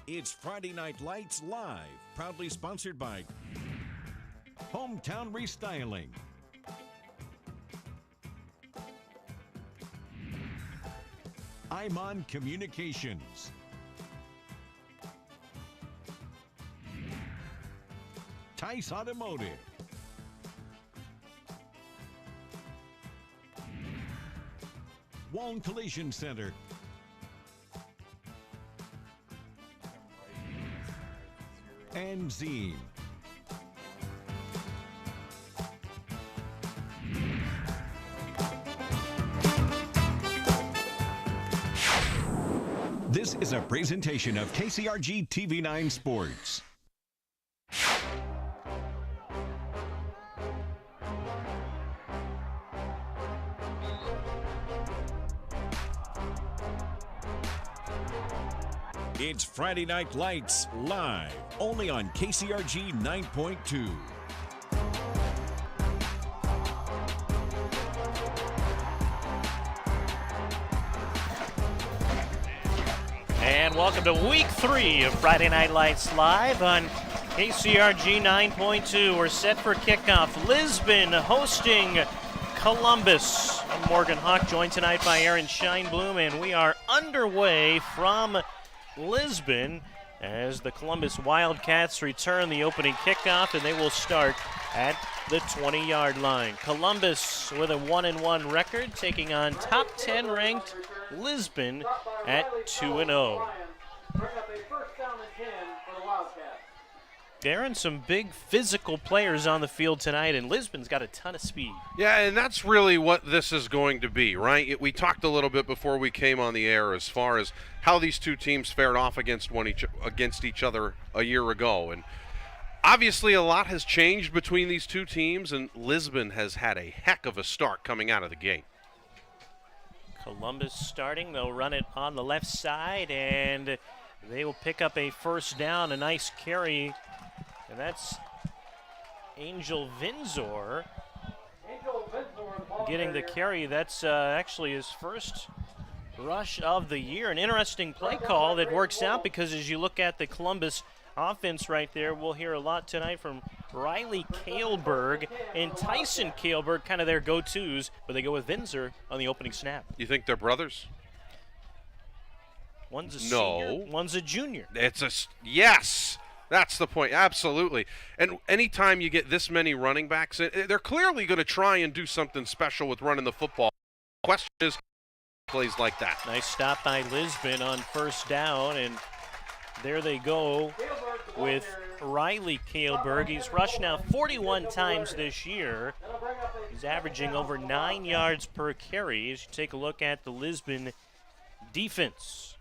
It's Friday Night Lights Live, proudly sponsored by Hometown Restyling, Imon Communications, Tice Automotive, Waln Collision Center, and Zine. This is a presentation of KCRG TV9 Sports. It's Friday Night Lights Live, only on KCRG 9.2. And welcome to week 3 of Friday Night Lights Live on KCRG 9.2. We're set for kickoff. Lisbon hosting Columbus. I'm Morgan Hawk, joined tonight by Aaron Scheinblum, and we are underway from Lisbon as the Columbus Wildcats return the opening kickoff, and they will start at the 20-yard line. Columbus with a 1-1 record, taking on top 10 ranked Lisbon at 2-0. Darren, some big physical players on the field tonight, and Lisbon's got a ton of speed. Yeah, and that's really what this is going to be, right? We talked a little bit before we came on the air as far as how these two teams fared off against each other a year ago. And obviously a lot has changed between these two teams, and Lisbon has had a heck of a start coming out of the gate. Columbus starting, they'll run it on the left side, and they will pick up a first down, a nice carry. And that's Angel Vinzor getting the carry. That's actually his first rush of the year. An interesting play call that works out because as you look at the Columbus offense right there, we'll hear a lot tonight from Riley Kaelberg and Tyson Kaelberg, kind of their go-tos, but they go with Vinzor on the opening snap. You think they're brothers? One's a senior, one's a junior. Yes. That's the point, absolutely. And anytime you get this many running backs, they're clearly going to try and do something special with running the football. The question is, plays like that. Nice stop by Lisbon on first down, and there they go with Riley Kaelberg. He's rushed now 41 times this year. He's averaging over 9 yards per carry as you take a look at the Lisbon defense.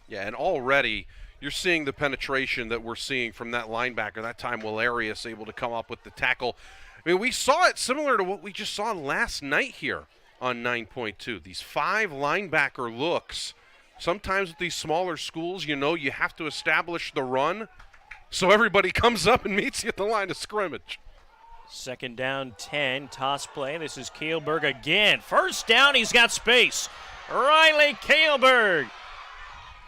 Yeah, and already you're seeing the penetration that we're seeing from that linebacker. That time, Walerius able to come up with the tackle. I mean, we saw it similar to what we just saw last night here on 9.2. These 5 linebacker looks. Sometimes with these smaller schools, you know, you have to establish the run so everybody comes up and meets you at the line of scrimmage. Second down, 10, toss play. This is Kaelberg again. First down, he's got space. Riley Kaelberg.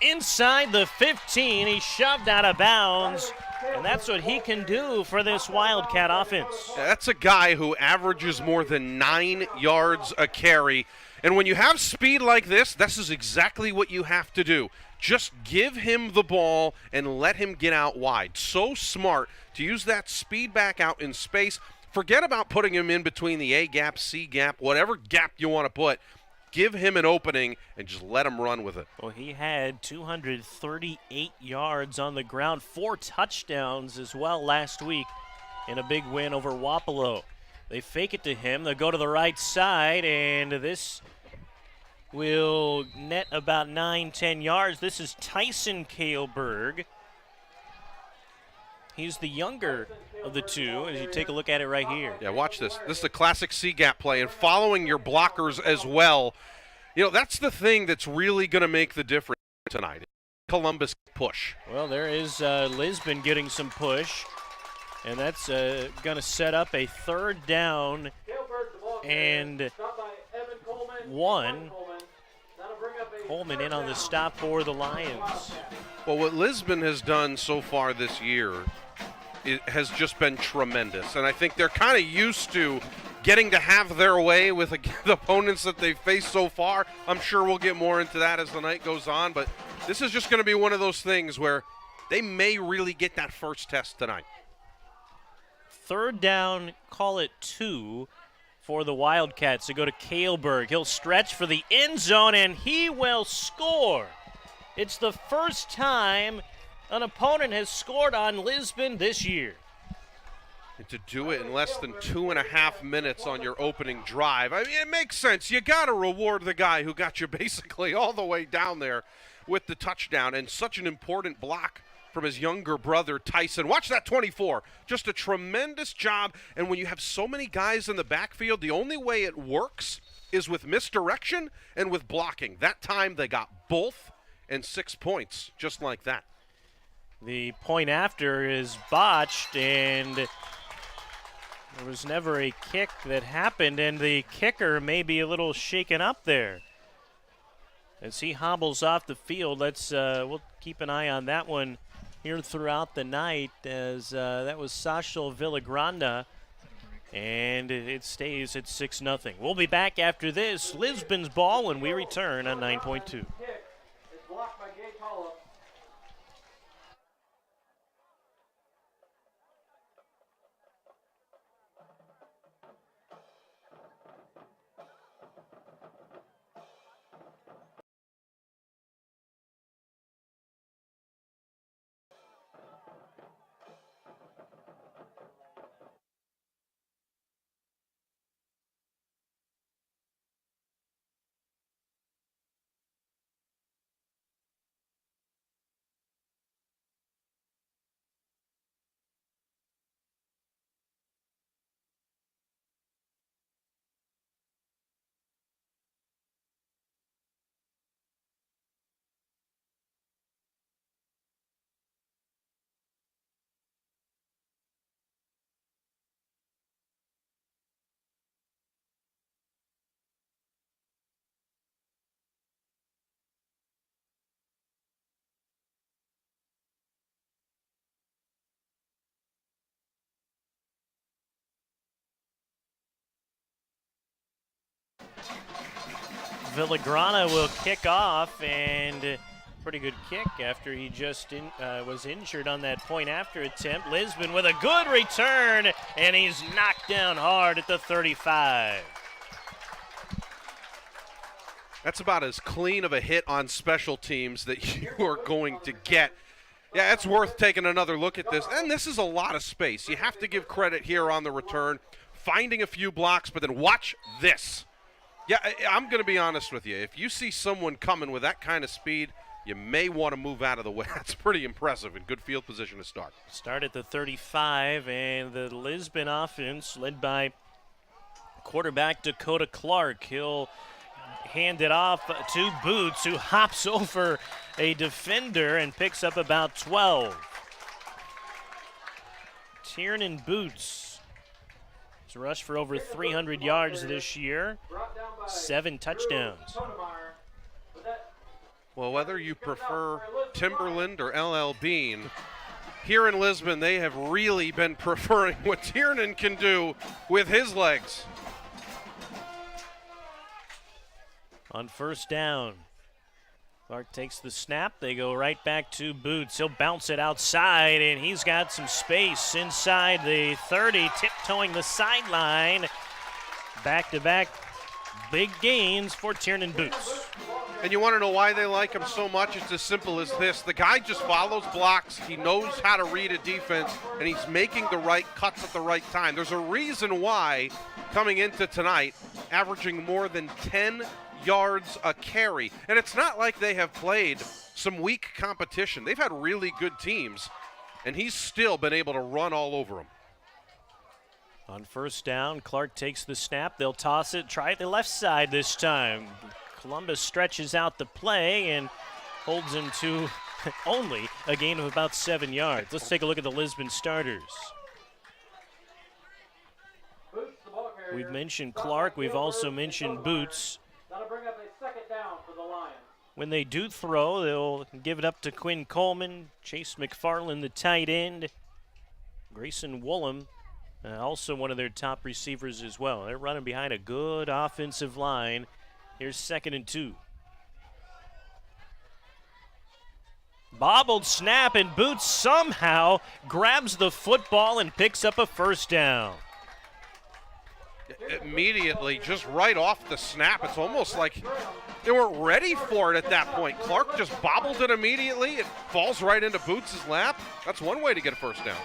Inside the 15, he shoved out of bounds, and that's what he can do for this Wildcat offense. That's a guy who averages more than 9 yards a carry, and when you have speed like this is exactly what you have to do. Just give him the ball and let him get out wide. So smart to use that speed back out in space. Forget about putting him in between the A gap, C gap, whatever gap you want to put. Give him an opening and just let him run with it. Well, he had 238 yards on the ground, 4 touchdowns as well last week in a big win over Wapello. They fake it to him. They'll go to the right side, and this will net about 9-10 yards. This is Tyson Kaelberg. He's the younger of the two as you take a look at it right here. Yeah, watch this. This is a classic C-gap play, and following your blockers as well. You know, that's the thing that's really going to make the difference tonight. Columbus push. Well, there is Lisbon getting some push, and that's going to set up a third down and 1 Coleman in on the stop for the Lions. Well, what Lisbon has done so far this year has just been tremendous. And I think they're kind of used to getting to have their way with the opponents that they've faced so far. I'm sure we'll get more into that as the night goes on, but this is just going to be one of those things where they may really get that first test tonight. Third down, call it 2 for the Wildcats. They go to Kaleberg. He'll stretch for the end zone, and he will score. It's the first time an opponent has scored on Lisbon this year. And to do it in less than 2.5 minutes on your opening drive, I mean, it makes sense. You got to reward the guy who got you basically all the way down there with the touchdown, and such an important block from his younger brother, Tyson. Watch that 24. Just a tremendous job. And when you have so many guys in the backfield, the only way it works is with misdirection and with blocking. That time they got both and 6 points, just like that. The point after is botched, and there was never a kick that happened, and the kicker may be a little shaken up there. As he hobbles off the field, we'll keep an eye on that one here throughout the night, as that was Sachel Villagranda, and it stays at 6-0. We'll be back after this Lisbon's ball when we return on 9.2. Villagrana will kick off, and pretty good kick after he just was injured on that point after attempt. Lisbon with a good return, and he's knocked down hard at the 35. That's about as clean of a hit on special teams that you are going to get. Yeah, it's worth taking another look at this. And this is a lot of space. You have to give credit here on the return, finding a few blocks, but then watch this. Yeah, I'm going to be honest with you. If you see someone coming with that kind of speed, you may want to move out of the way. That's pretty impressive and good field position to start. Start at the 35, and the Lisbon offense led by quarterback Dakota Clark. He'll hand it off to Boots, who hops over a defender and picks up about 12. Tiernan Boots has rushed for over 300 yards this year, 7 touchdowns. Well, whether you prefer Timberland or LL Bean, here in Lisbon they have really been preferring what Tiernan can do with his legs. On first down, Clark takes the snap. They go right back to Boots. He'll bounce it outside, and he's got some space inside the 30, tiptoeing the sideline. Back-to-back big gains for Tiernan Boots. And you want to know why they like him so much? It's as simple as this. The guy just follows blocks. He knows how to read a defense, and he's making the right cuts at the right time. There's a reason why, coming into tonight, averaging more than 10 yards a carry. And it's not like they have played some weak competition. They've had really good teams, and he's still been able to run all over them. On first down, Clark takes the snap. They'll toss it, try it the left side this time. Columbus stretches out the play and holds him to only a gain of about 7 yards. Let's take a look at the Lisbon starters. We've mentioned Clark. We've also mentioned Boots. That'll bring up a second down for the Lions. When they do throw, they'll give it up to Quinn Coleman, Chase McFarland, the tight end, Grayson Woolham, also one of their top receivers as well. They're running behind a good offensive line. Here's 2nd and 2. Bobbled snap, and Boots somehow grabs the football and picks up a first down. Immediately, just right off the snap, it's almost like they weren't ready for it at that point. Clark just bobbled it immediately. It falls right into Boots' lap. That's one way to get a first down.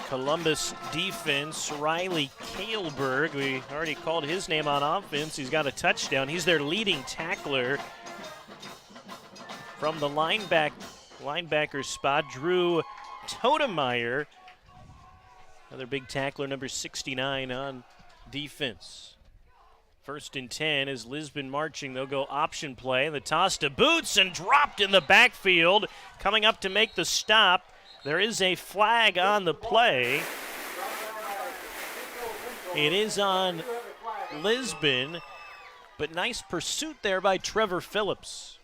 Columbus defense, Riley Kaelberg, we already called his name on offense. He's got a touchdown. He's their leading tackler. From the linebacker spot, Drew Totemeyer, another big tackler, number 69 on defense. 1st and 10 is Lisbon marching. They'll go option play. The toss to Boots and dropped in the backfield. Coming up to make the stop. There is a flag on the play. It is on Lisbon, but nice pursuit there by Trevor Phillips.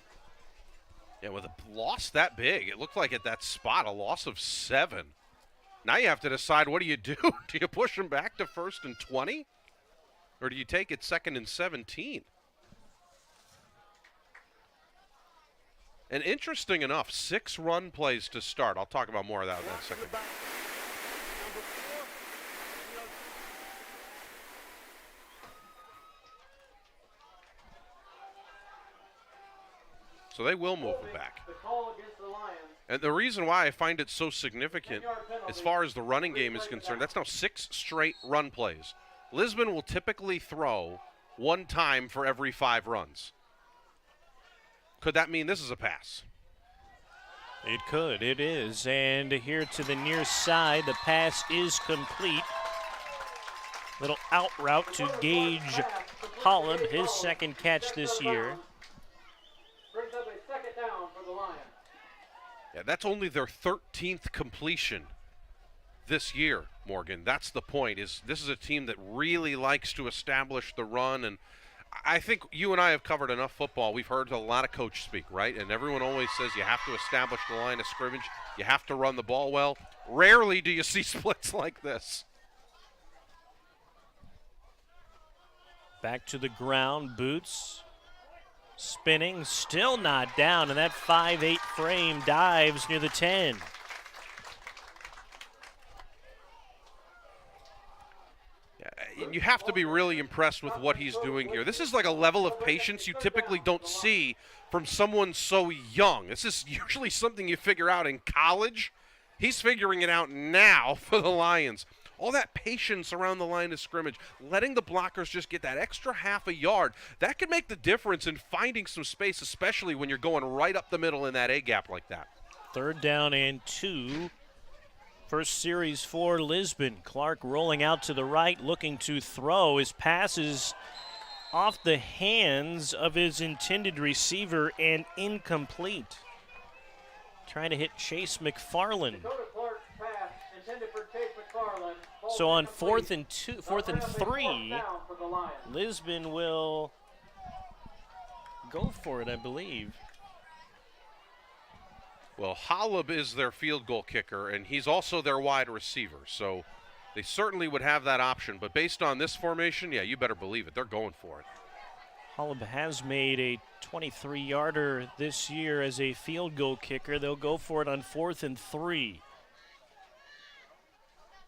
Yeah, with a loss that big, it looked like at that spot a loss of 7. Now you have to decide, what do you do? Do you push him back to 1st and 20? Or do you take it 2nd and 17? And interesting enough, 6 run plays to start. I'll talk about more of that in a second. So they will move him back. And the reason why I find it so significant as far as the running game is concerned, that's now 6 straight run plays. Lisbon will typically throw 1 time for every 5 runs. Could that mean this is a pass? It could. It is. And here to the near side, the pass is complete. Little out route to Gage Holland, his 2nd catch this year. Brings up a 2nd down for the Lions. Yeah, that's only their 13th completion this year, Morgan. That's the point. This is a team that really likes to establish the run, and I think you and I have covered enough football. We've heard a lot of coach speak, right? And everyone always says you have to establish the line of scrimmage. You have to run the ball well. Rarely do you see splits like this. Back to the ground, Boots. Spinning, still not down, and that 5'8" frame dives near the 10. You have to be really impressed with what he's doing here. This is like a level of patience you typically don't see from someone so young. This is usually something you figure out in college. He's figuring it out now for the Lions. All that patience around the line of scrimmage, letting the blockers just get that extra half a yard, that could make the difference in finding some space, especially when you're going right up the middle in that A-gap like that. 3rd down and 2. First series for Lisbon. Clark rolling out to the right, looking to throw. His pass is off the hands of his intended receiver and incomplete. Trying to hit Chase McFarland. So on 4th and 3, Lisbon will go for it, I believe. Well, Holub is their field goal kicker, and he's also their wide receiver. So they certainly would have that option. But based on this formation, yeah, you better believe it. They're going for it. Holub has made a 23-yarder this year as a field goal kicker. They'll go for it on 4th and 3.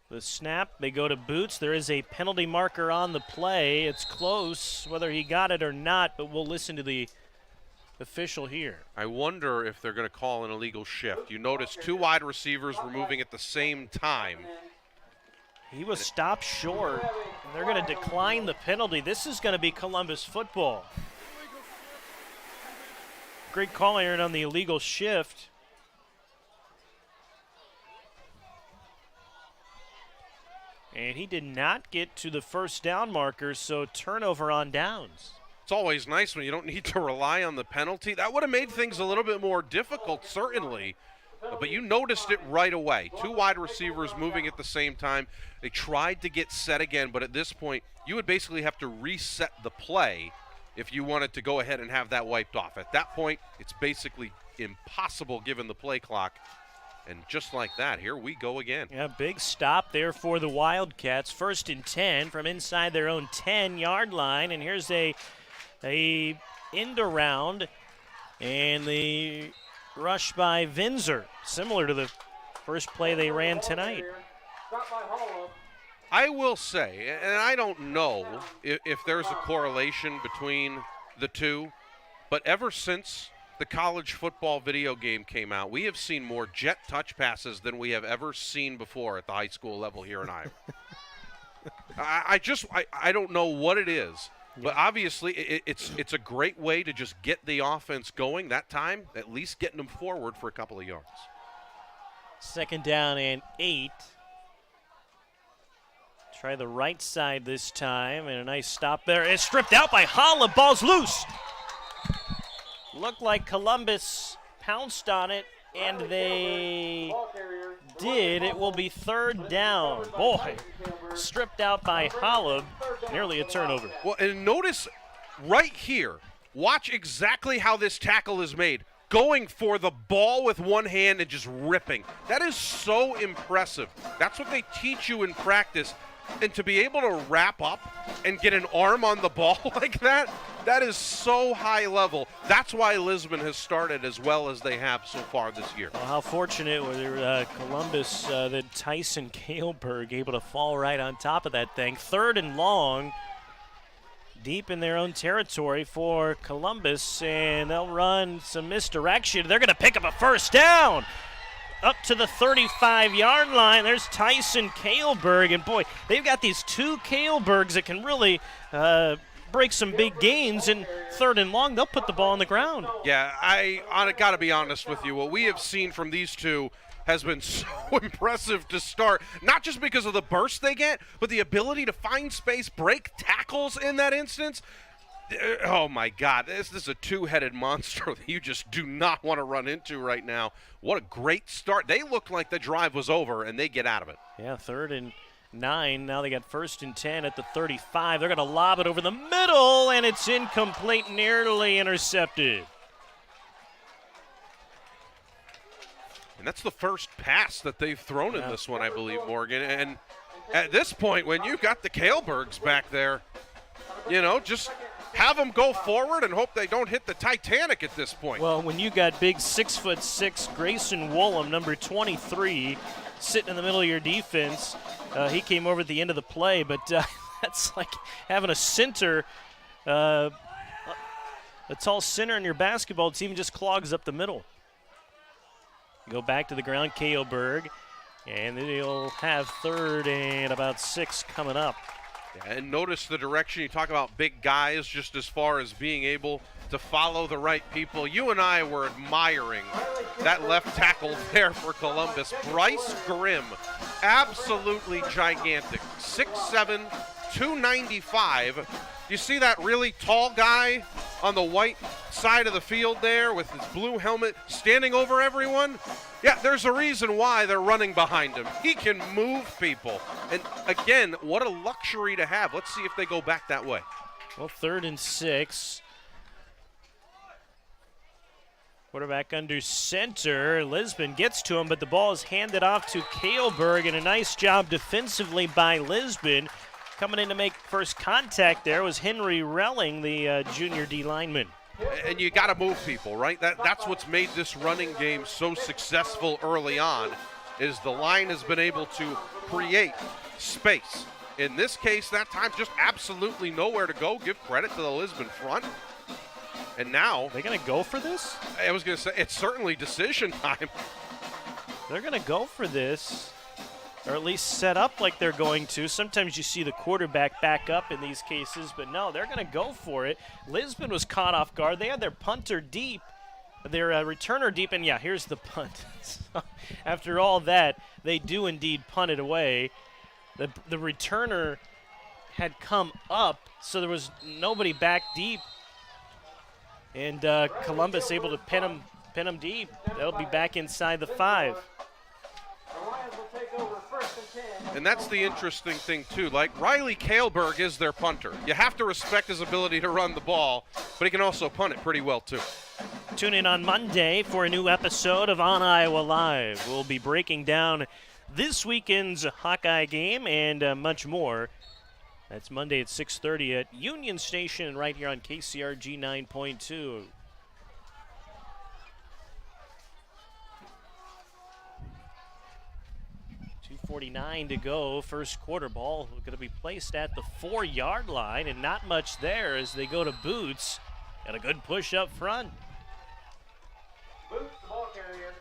The snap, they go to Boots. There is a penalty marker on the play. It's close, whether he got it or not, but we'll listen to the official here. I wonder if they're going to call an illegal shift. You notice 2 wide receivers were moving at the same time. He was stopped short, and they're going to decline the penalty. This is going to be Columbus football. Great call, Aaron, on the illegal shift. And he did not get to the first down marker, so turnover on downs. It's always nice when you don't need to rely on the penalty. That would have made things a little bit more difficult, certainly. But you noticed it right away. 2 wide receivers moving at the same time. They tried to get set again, but at this point, you would basically have to reset the play if you wanted to go ahead and have that wiped off. At that point, it's basically impossible given the play clock. And just like that, here we go again. Yeah, big stop there for the Wildcats. 1st and 10 from inside their own 10-yard line. And here's a end around and the rush by Vinzer, similar to the first play they ran tonight. I will say, and I don't know if there's a correlation between the two, but ever since the college football video game came out, we have seen more jet touch passes than we have ever seen before at the high school level here in Iowa. I don't know what it is, but obviously it's a great way to just get the offense going that time, at least getting them forward for a couple of yards. 2nd down and 8. Try the right side this time, and a nice stop there. It's stripped out by Holla. Ball's loose. Looked like Columbus pounced on it, and they did. It will be 3rd down. Boy, stripped out by Holla. Nearly a turnover. Well, and notice right here, watch exactly how this tackle is made. Going for the ball with one hand and just ripping. That is so impressive. That's what they teach you in practice. And to be able to wrap up and get an arm on the ball like that, that is so high level. That's why Lisbon has started as well as they have so far this year. Well, how fortunate were Columbus that Tyson Kaleberg able to fall right on top of that thing. 3rd and long, deep in their own territory for Columbus, and they'll run some misdirection. They're going to pick up a 1st down. Up to the 35-yard line. There's Tyson Kaleberg, and boy, they've got these 2 Kalebergs that can really break some big gains. And 3rd and long, they'll put the ball on the ground. Yeah, I got to be honest with you. What we have seen from these two has been so impressive to start, not just because of the burst they get, but the ability to find space, break tackles in that instance. Oh, my God. This is a two-headed monster that you just do not want to run into right now. What a great start. They looked like the drive was over, and they get out of it. Yeah, 3rd and 9. Now they got 1st and 10 at the 35. They're going to lob it over the middle, and it's incomplete, nearly intercepted. And that's the first pass that they've thrown in this one, I believe, Morgan. And at this point, when you've got the Kalebergs back there, you know, just have them go forward and hope they don't hit the Titanic at this point. Well, when you got big 6'6" Grayson Woolham, number 23, sitting in the middle of your defense, he came over at the end of the play, but that's like having a center, a tall center in your basketball team just clogs up the middle. Go back to the ground, Kaleberg, and they'll have 3rd and about 6 coming up. Yeah, and notice the direction. You talk about big guys just as far as being able to follow the right people. You and I were admiring that left tackle there for Columbus. Bryce Grimm, absolutely gigantic. 6'7", 295. You see that really tall guy on the white side of the field there with his blue helmet standing over everyone? Yeah, there's a reason why they're running behind him. He can move people. And again, what a luxury to have. Let's see if they go back that way. Well, 3rd and 6. Quarterback under center. Lisbon gets to him, but the ball is handed off to Kaleberg, and a nice job defensively by Lisbon. Coming in to make first contact there was Henry Relling, the junior D lineman. And you got to move people, right? That's what's made this running game so successful early on, is the line has been able to create space. In this case, that time, just absolutely nowhere to go. Give credit to the Lisbon front. And now, They're going to go for this? I was going to say, it's certainly decision time. They're going to go for this, or at least set up like they're going to. Sometimes you see the quarterback back up in these cases, but no, they're going to go for it. Lisbon was caught off guard. They had their punter deep, their returner deep, and yeah, here's the punt. So after all that, they do indeed punt it away. The returner had come up, so there was nobody back deep, and Columbus able to pin him deep. They'll be back inside the 5. The Lions will take over 1st and 10 And that's the interesting thing, too. Like, Riley Kaelberg is their punter. You have to respect his ability to run the ball, but he can also punt it pretty well, too. Tune in on Monday for a new episode of On Iowa Live. We'll be breaking down this weekend's Hawkeye game and much more. That's Monday at 6:30 at Union Station right here on KCRG 9.2. .249 to go, first quarter. Ball going to be placed at the 4-yard line, and not much there as they go to Boots. Got a good push up front. Boots, the ball carrier.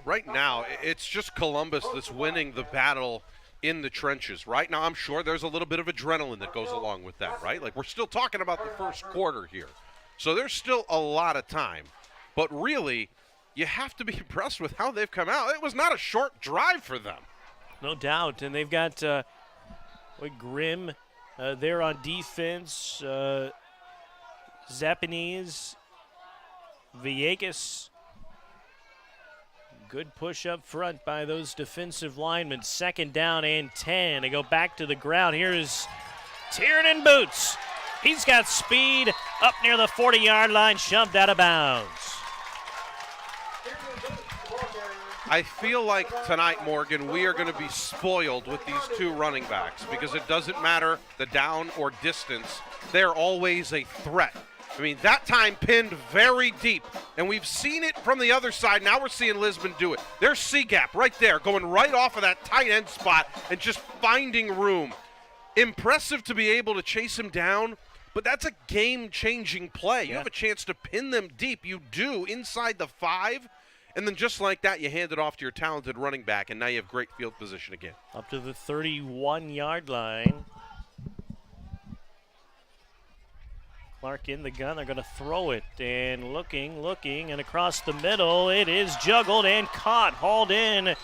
Right now, it's just Columbus that's winning the battle in the trenches. Right now, I'm sure there's a little bit of adrenaline that goes along with that, right? Like, we're still talking about the first quarter here. So there's still a lot of time. But really, you have to be impressed with how they've come out. It was not a short drive for them. No doubt. And they've got Grimm there on defense. Zapanese, Villegas. Good push up front by those defensive linemen. Second down and 10. They go back to the ground. Here's Tiernan Boots. He's got speed up near the 40-yard line, shoved out of bounds. I feel like tonight, Morgan, we are going to be spoiled with these two running backs because it doesn't matter the down or distance. They're always a threat. I mean, that time pinned very deep, and we've seen it from the other side. Now we're seeing Lisbon do it. There's C-gap right there, going right off of that tight end spot and just finding room. Impressive to be able to chase him down, but that's a game-changing play. You have a chance to pin them deep. You do inside the 5, and then just like that, you hand it off to your talented running back, and now you have great field position again. Up to the 31-yard line. Clark in the gun. They're going to throw it. And looking, and across the middle, it is juggled and caught. Hauled in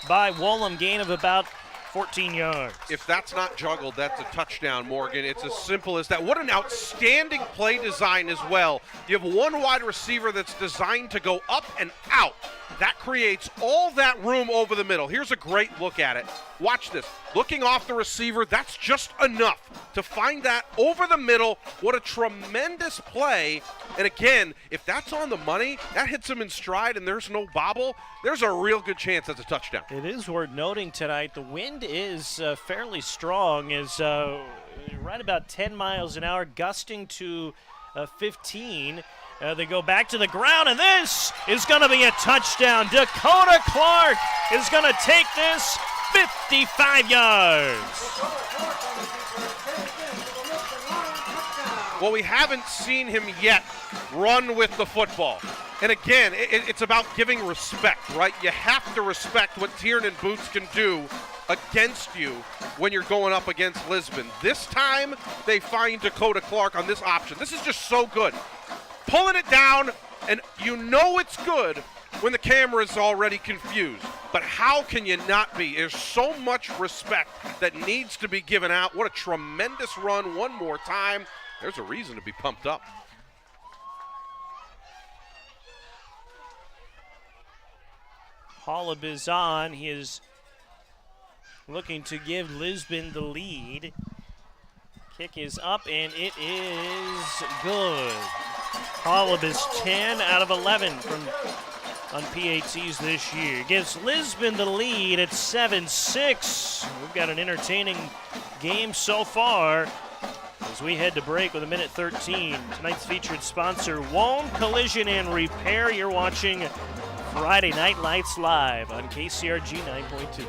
by Wollum. Gain of about 14 yards. If that's not juggled, that's a touchdown, Morgan. It's as simple as that. What an outstanding play design as well. You have one wide receiver that's designed to go up and out. That creates all that room over the middle. Here's a great look at it. Watch this. Looking off the receiver, that's just enough to find that over the middle. What a tremendous play. And again, if that's on the money, that hits him in stride and there's no bobble, there's a real good chance that's a touchdown. It is worth noting tonight, the wind is fairly strong, is right about 10 miles an hour, gusting to 15. They go back to the ground, and this is going to be a touchdown. Dakota Clark is going to take this 55 yards. Well, we haven't seen him yet run with the football. And again, it's about giving respect, right? You have to respect what Tiernan Boots can do against you when you're going up against Lisbon. This time, they find Dakota Clark on this option. This is just so good. Pulling it down, and you know it's good when the camera's already confused. But how can you not be? There's so much respect that needs to be given out. What a tremendous run one more time. There's a reason to be pumped up. Holub is on. He is looking to give Lisbon the lead. Kick is up, and it is good. Holub is 10 out of 11 on PATs this year. Gives Lisbon the lead at 7-6. We've got an entertaining game so far as we head to break with 1:13. Tonight's featured sponsor, Wone Collision and Repair. You're watching Friday Night Lights Live on KCRG 9.2.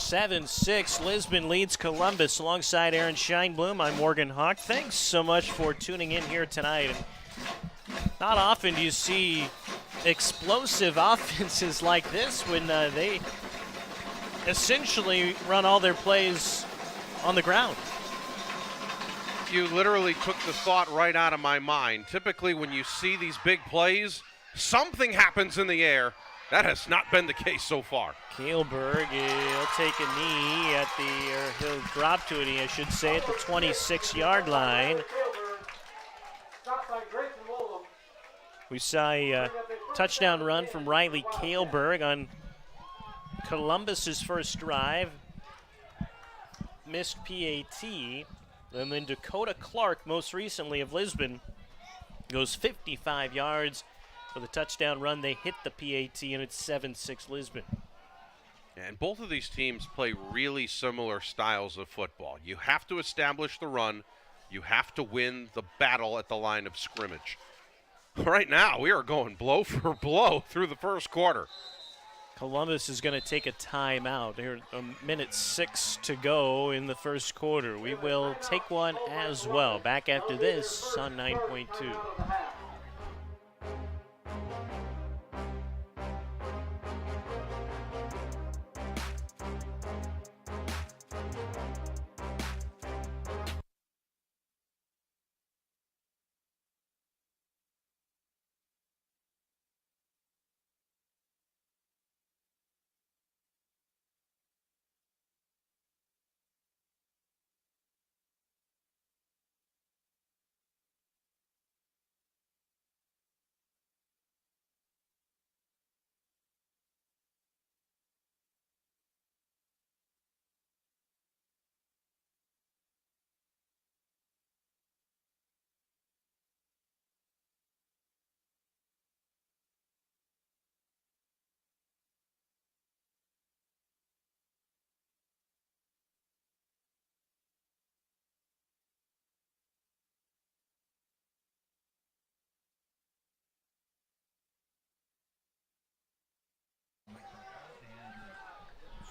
7-6, Lisbon leads Columbus. Alongside Aaron Scheinblum, I'm Morgan Hawk. Thanks so much for tuning in here tonight. And not often do you see explosive offenses like this when they essentially run all their plays on the ground. You literally took the thought right out of my mind. Typically, when you see these big plays, something happens in the air. That has not been the case so far. Kaelberg, he'll take a knee or he'll drop to a knee, I should say, at the 26-yard line. We saw a touchdown run from Riley Kaelberg on Columbus's first drive. Missed PAT. And then Dakota Clark, most recently of Lisbon, goes 55 yards for the touchdown run. They hit the PAT, and it's 7-6 Lisbon. And both of these teams play really similar styles of football. You have to establish the run. You have to win the battle at the line of scrimmage. Right now, we are going blow for blow through the first quarter. Columbus is going to take a timeout. There's a minute 6 to go in the first quarter. We will take one as well. Back after this on 9.2.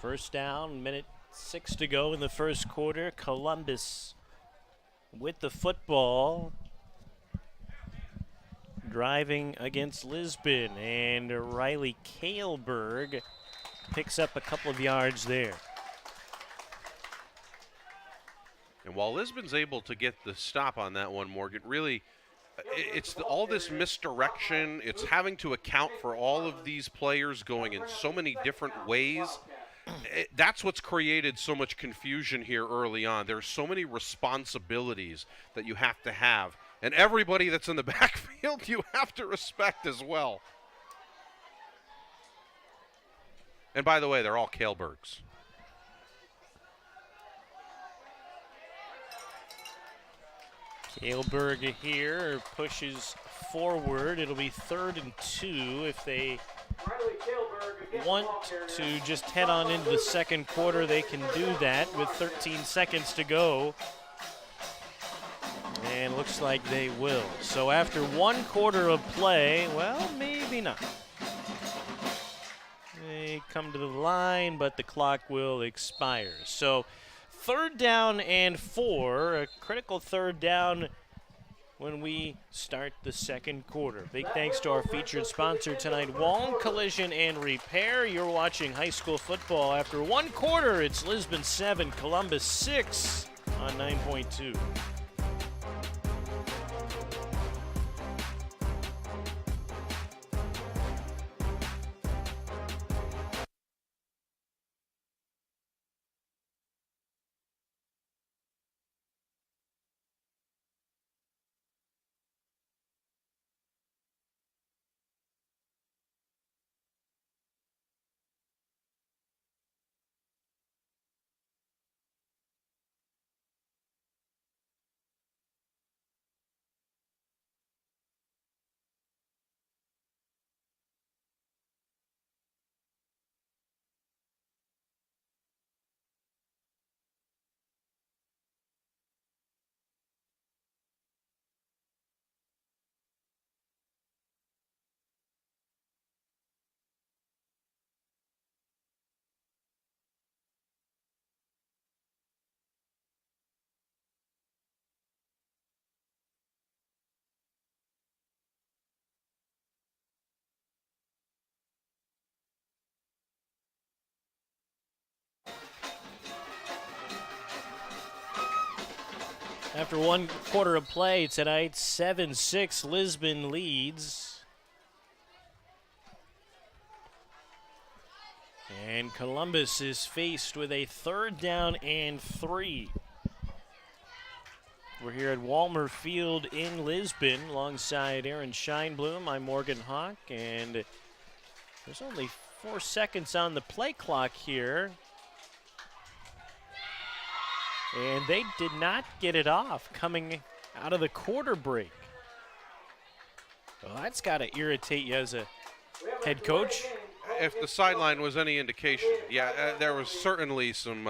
First down, minute 6 to go in the first quarter. Columbus with the football, driving against Lisbon, and Riley Kaelberg picks up a couple of yards there. And while Lisbon's able to get the stop on that one, Morgan, really, it's all this misdirection. It's having to account for all of these players going in so many different ways. That's what's created so much confusion here early on. There's so many responsibilities that you have to have. And everybody that's in the backfield you have to respect as well. And by the way, they're all Kaelbergs. Kaelberg here pushes forward. It'll be 3rd and 2 if they want to just head on into the second quarter. They can do that with 13 seconds to go. And looks like they will. So after 1 quarter of play, well, maybe not. They come to the line, but the clock will expire. So 3rd down and 4, a critical 3rd down when we start the second quarter. Big thanks to our featured sponsor tonight, Walm Collision and Repair. You're watching high school football. After 1 quarter, it's Lisbon 7, Columbus 6 on 9.2. After one quarter of play tonight, 7-6, Lisbon leads. And Columbus is faced with a 3rd down and 3. We're here at Walmer Field in Lisbon alongside Aaron Scheinblum. I'm Morgan Hawk, and there's only 4 seconds on the play clock here. And they did not get it off coming out of the quarter break. Well, that's got to irritate you as a head coach. If the sideline was any indication, there was certainly some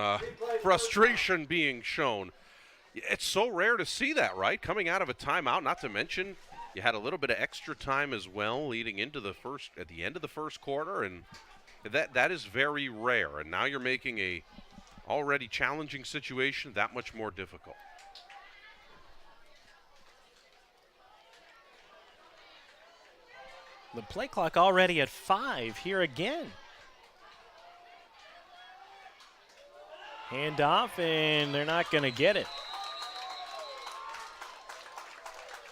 frustration being shown. It's so rare to see that, right? Coming out of a timeout, not to mention you had a little bit of extra time as well leading into at the end of the first quarter, and that is very rare. And now you're making a already challenging situation that much more difficult. The play clock already at 5 here again. Hand off, and they're not going to get it.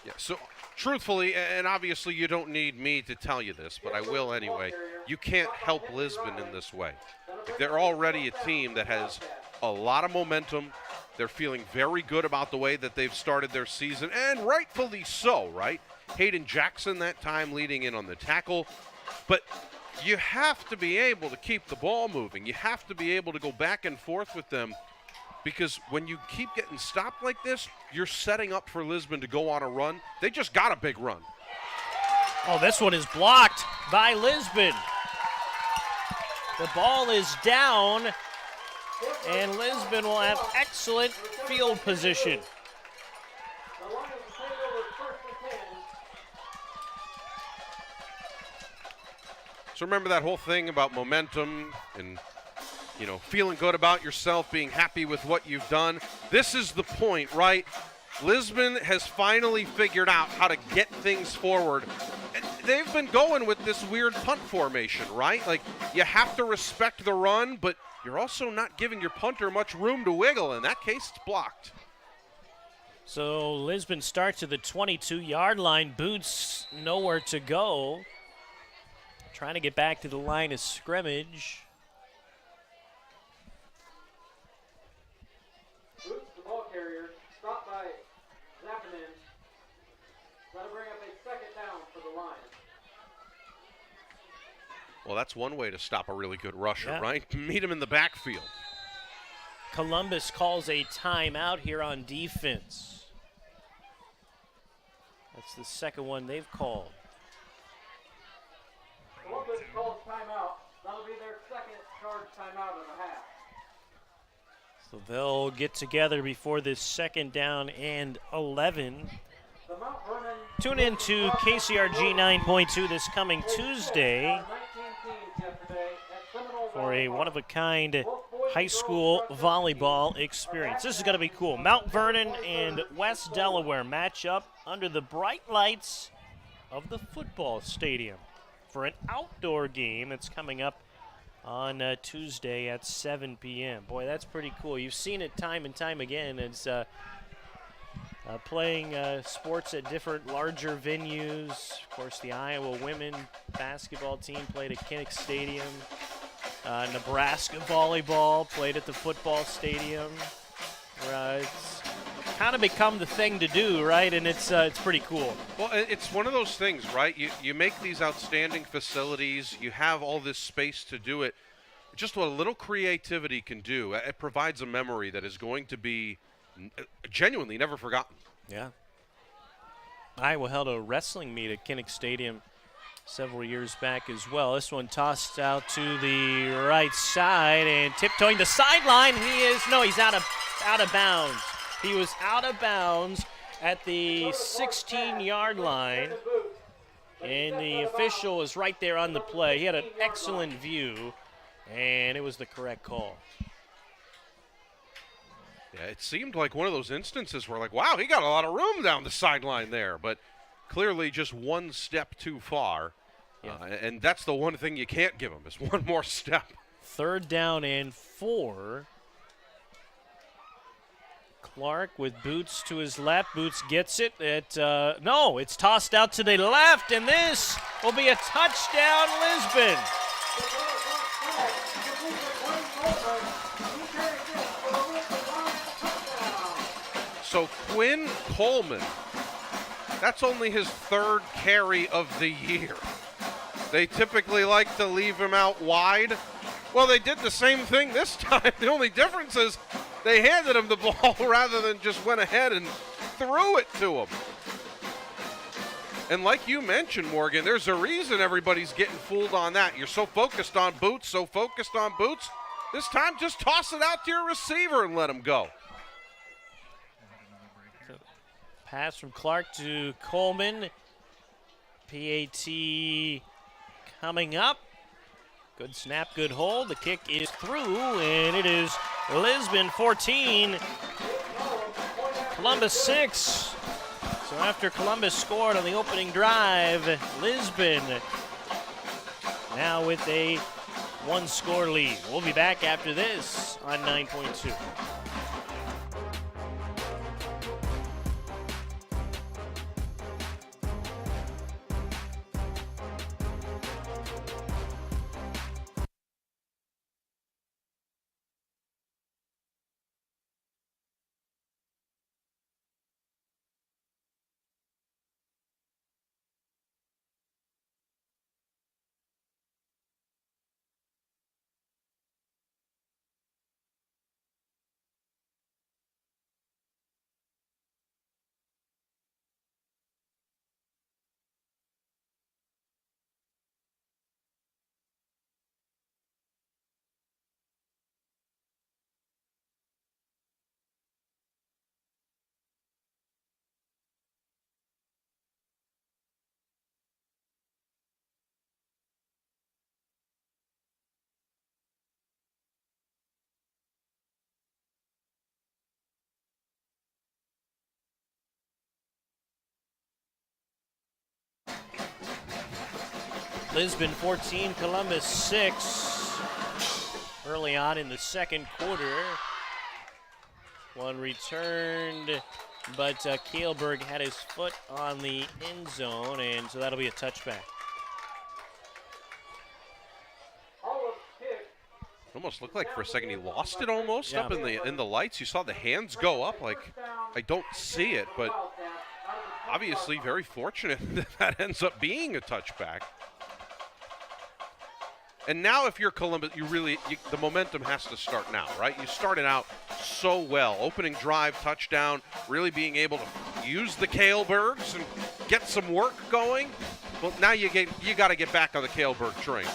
Yeah, so truthfully, and obviously you don't need me to tell you this, but I will anyway, you can't help Lisbon in this way. They're already a team that has a lot of momentum. They're feeling very good about the way that they've started their season, and rightfully so, right? Hayden Jackson that time leading in on the tackle. But you have to be able to keep the ball moving. You have to be able to go back and forth with them, because when you keep getting stopped like this, you're setting up for Lisbon to go on a run. They just got a big run. Oh, this one is blocked by Lisbon. The ball is down, and Lisbon will have excellent field position. So remember that whole thing about momentum and, feeling good about yourself, being happy with what you've done. This is the point, right? Lisbon has finally figured out how to get things forward. They've been going with this weird punt formation, right? Like, you have to respect the run, but you're also not giving your punter much room to wiggle. In that case, it's blocked. So Lisbon starts at the 22-yard line. Boots nowhere to go. Trying to get back to the line of scrimmage. Boots, the ball carrier, stopped by Zappinen. That'll bring up a 2nd down for the Lions. Well, that's one way to stop a really good rusher, Yeah. right? Meet him in the backfield. Columbus calls a timeout here on defense. That's the second one they've called. Columbus calls timeout. That'll be their 2nd charge timeout of the half. So they'll get together before this 2nd down and 11. The Mount Vernon Tune in to KCRG 9.2 this coming Tuesday 19 teams yesterday at Seminole for a Valley one-of-a-kind high school volleyball experience. This is going to be cool. Mount Vernon and West Delaware match up under the bright lights of the football stadium for an outdoor game that's coming up on Tuesday at 7 p.m. Boy, that's pretty cool. You've seen it time and time again. It's playing sports at different larger venues. Of course, the Iowa women basketball team played at Kinnick Stadium. Nebraska volleyball played at the football stadium. It's kind of become the thing to do, right? And it's pretty cool. Well, it's one of those things, right? You make these outstanding facilities. You have all this space to do it. Just what a little creativity can do. It provides a memory that is going to be genuinely never forgotten. Yeah. Iowa held a wrestling meet at Kinnick Stadium several years back as well. This one tossed out to the right side and tiptoeing the sideline. He's out of bounds. He was out of bounds at the 16-yard line, and the official was right there on the play. He had an excellent view, and it was the correct call. Yeah, it seemed like one of those instances where, like, wow, he got a lot of room down the sideline there, but clearly just one step too far. Yeah. And that's the one thing you can't give him is one more step. 3rd down and 4. Clark with Boots to his left. Boots gets it. No, it's tossed out to the left, and this will be a touchdown, Lisbon. So Quinn Coleman, that's only his third carry of the year. They typically like to leave him out wide. Well, they did the same thing this time. The only difference is they handed him the ball rather than just went ahead and threw it to him. And like you mentioned, Morgan, there's a reason everybody's getting fooled on that. You're so focused on Boots, This time, just toss it out to your receiver and let him go. Pass from Clark to Coleman. PAT coming up. Good snap, good hold. The kick is through, and it is Lisbon 14, Columbus 6. So after Columbus scored on the opening drive, Lisbon now with a one-score lead. We'll be back after this on 9.2. Lisbon 14, Columbus 6. Early on in the second quarter. One returned, but Kaelberg had his foot on the end zone, and so that'll be a touchback. Almost looked like for a second he lost it almost up in the lights. You saw the hands go up like I don't see it, but obviously very fortunate that ends up being a touchback. And now if you're Columbus, the momentum has to start now, right? You started out so well. Opening drive, touchdown, really being able to use the Kaelbergs and get some work going. Well, now you got to get back on the Kaelberg train.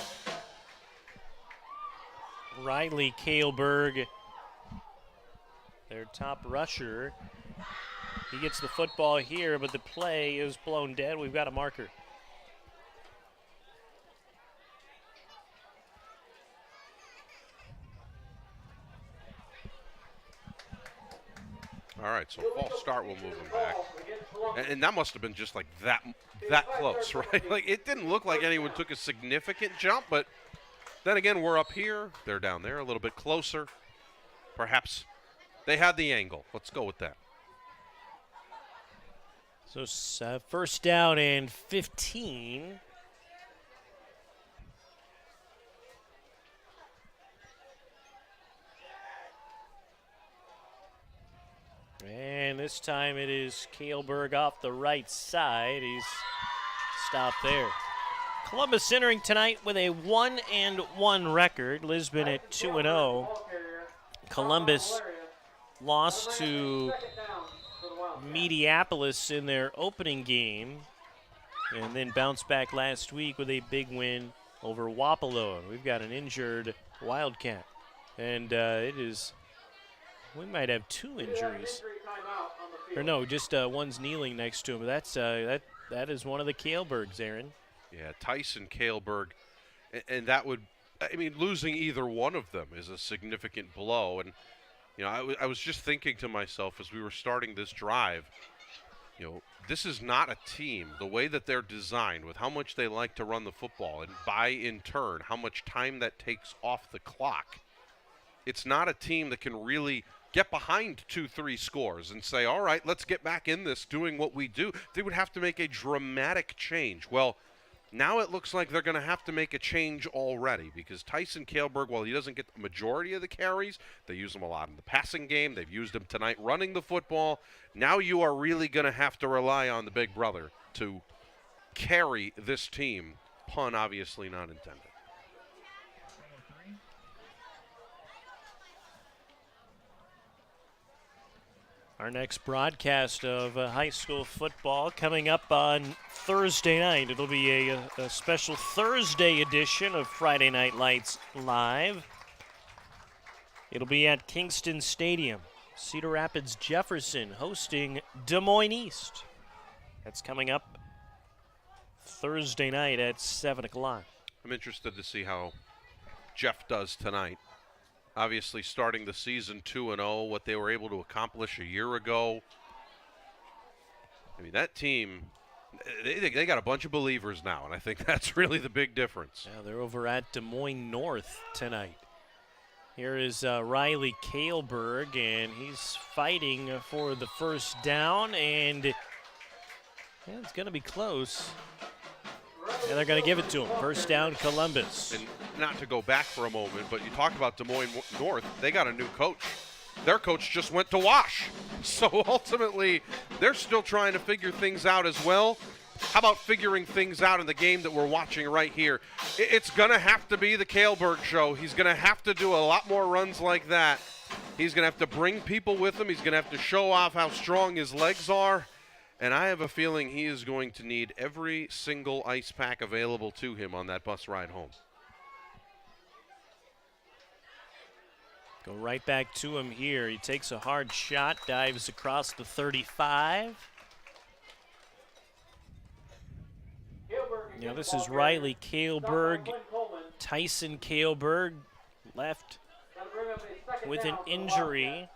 Riley Kaelberg, their top rusher. He gets the football here, but the play is blown dead. We've got a marker. All right, so false start will move him back. And that must have been just like that close, right? Like it didn't look like anyone took a significant jump, but then again, we're up here. They're down there a little bit closer. Perhaps they had the angle. Let's go with that. So first down and 15. And this time it is Kaelberg off the right side. He's stopped there. Columbus entering tonight with a 1-1 record. Lisbon at 2-0. Columbus lost to Mediapolis in their opening game, and then bounced back last week with a big win over Wapello. We've got an injured Wildcat, and we might have two injuries. Or no, just one's kneeling next to him. That is one of the Kaelbergs, Aaron. Yeah, Tyson Kaelberg, and that would, I mean, losing either one of them is a significant blow. And you know, I was just thinking to myself as we were starting this drive, you know, this is not a team, the way that they're designed with how much they like to run the football and by in turn how much time that takes off the clock. It's not a team that can really get behind 2-3 scores and say, all right, let's get back in this doing what we do. They would have to make a dramatic change. Well, now it looks like they're going to have to make a change already because Tyson Kaleberg, while he doesn't get the majority of the carries, they use him a lot in the passing game. They've used him tonight running the football. Now you are really going to have to rely on the big brother to carry this team. Pun obviously not intended. Our next broadcast of high school football coming up on Thursday night. It'll be a special Thursday edition of Friday Night Lights Live. It'll be at Kingston Stadium. Cedar Rapids Jefferson hosting Des Moines East. That's coming up Thursday night at 7 o'clock. I'm interested to see how Jeff does tonight. Obviously starting the season 2-0, what they were able to accomplish a year ago. I mean, that team, they got a bunch of believers now, and I think that's really the big difference. Yeah, they're over at Des Moines North tonight. Here is Riley Kaleberg, and he's fighting for the first down, and it's going to be close. And they're going to give it to him. First down, Columbus. And not to go back for a moment, but you talk about Des Moines North, they got a new coach. Their coach just went to Wash. So ultimately, they're still trying to figure things out as well. How about figuring things out in the game that we're watching right here? It's going to have to be the Kaleberg show. He's going to have to do a lot more runs like that. He's going to have to bring people with him. He's going to have to show off how strong his legs are. And I have a feeling he is going to need every single ice pack available to him on that bus ride home. Go right back to him here. He takes a hard shot, dives across the 35. Now this is Riley Kaleberg, Tyson Kaleberg, left with an injury.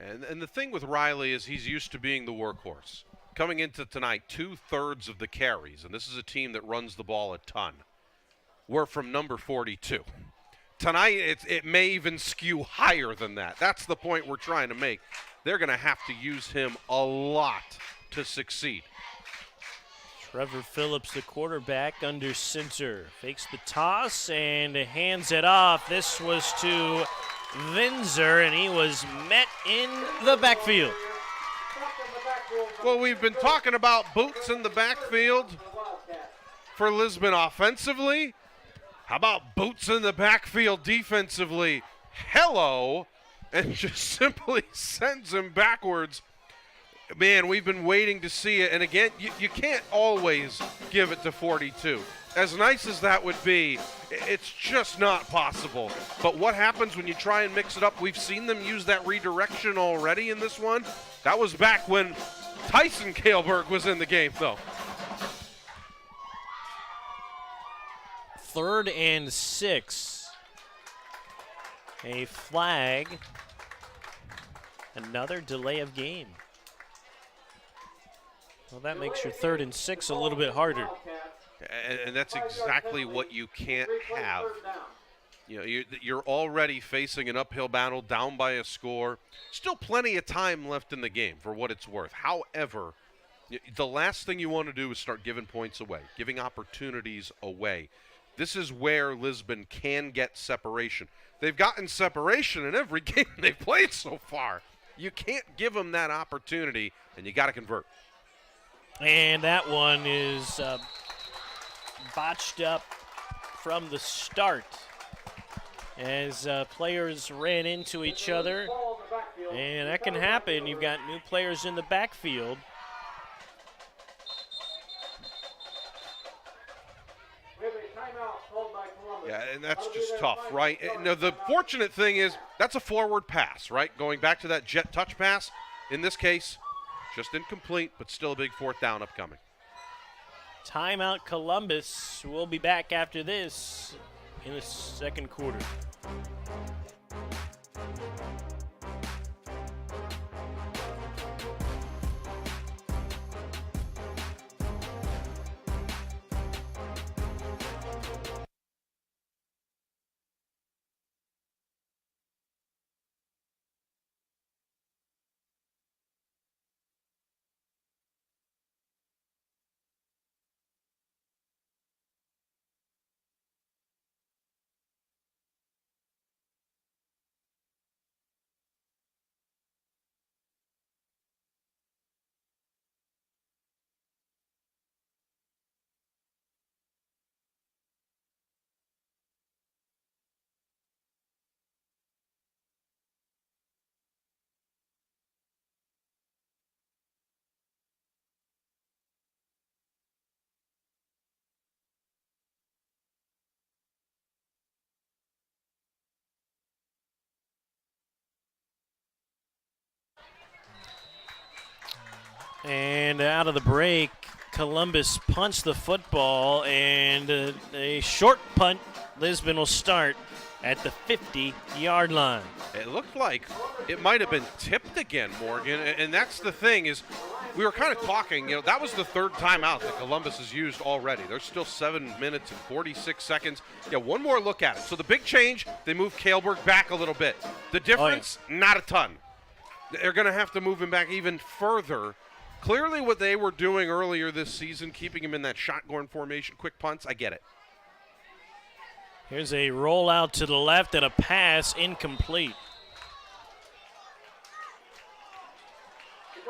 And the thing with Riley is he's used to being the workhorse. Coming into tonight, 2/3 of the carries, and this is a team that runs the ball a ton, were from number 42. Tonight, it may even skew higher than that. That's the point we're trying to make. They're going to have to use him a lot to succeed. Trevor Phillips, the quarterback, under center. Fakes the toss and hands it off. This was to Vinzer, and he was met in the backfield. Well, we've been talking about boots in the backfield for Lisbon offensively. How about boots in the backfield defensively? Hello, and just simply sends him backwards. Man, we've been waiting to see it. And again, you can't always give it to 42. As nice as that would be, it's just not possible. But what happens when you try and mix it up? We've seen them use that redirection already in this one. That was back when Tyson Kaleberg was in the game, though. 3rd and 6. A flag. Another delay of game. Well, that makes your 3rd and 6 a little bit harder. And that's exactly what you can't have. You know, you're already facing an uphill battle, down by a score. Still plenty of time left in the game for what it's worth. However, the last thing you want to do is start giving points away, giving opportunities away. This is where Lisbon can get separation. They've gotten separation in every game they've played so far. You can't give them that opportunity, and you got to convert. And that one is botched up from the start as players ran into each other. And that can happen. You've got new players in the backfield. Yeah, and that's just tough, right? Now, the fortunate thing is that's a forward pass, right? Going back to that jet touch pass, in this case, just incomplete, but still a big 4th down upcoming. Timeout Columbus. We'll be back after this in the 2nd quarter. And out of the break, Columbus punts the football, and a short punt. Lisbon will start at the 50-yard line. It looked like it might have been tipped again, Morgan, and that's the thing is we were kind of talking, that was the third timeout that Columbus has used already. There's still 7 minutes and 46 seconds. Yeah, one more look at it. So the big change, they moved Kaelberg back a little bit. The difference, not a ton. They're going to have to move him back even further. Clearly what they were doing earlier this season, keeping him in that shotgun formation, quick punts, I get it. Here's a rollout to the left and a pass incomplete.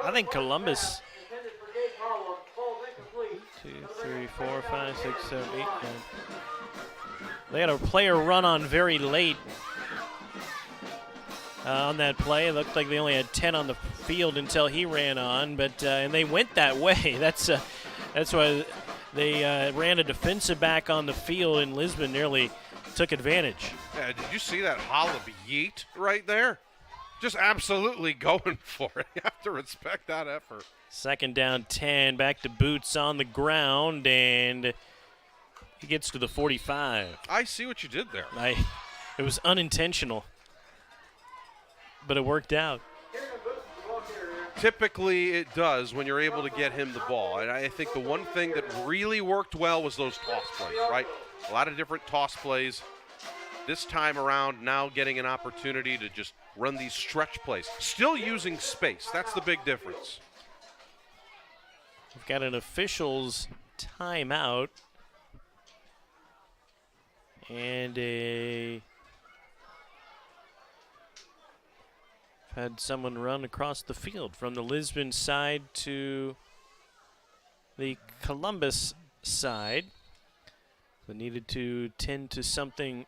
I think Columbus. 2, 3, 4, 5, 6, 7, 8, 9. They had a player run on very late on that play. It looked like they only had 10 on the field until he ran on, but and they went that way. That's why they ran a defensive back on the field, and Lisbon nearly took advantage. Yeah, did you see that hollowed yeet right there? Just absolutely going for it. You have to respect that effort. Second down 10, back to Boots on the ground, and he gets to the 45. I see what you did there. It was unintentional, but it worked out. Typically it does when you're able to get him the ball. And I think the one thing that really worked well was those toss plays, right? A lot of different toss plays. This time around, now getting an opportunity to just run these stretch plays. Still using space. That's the big difference. We've got an official's timeout. And had someone run across the field from the Lisbon side to the Columbus side. They needed to tend to something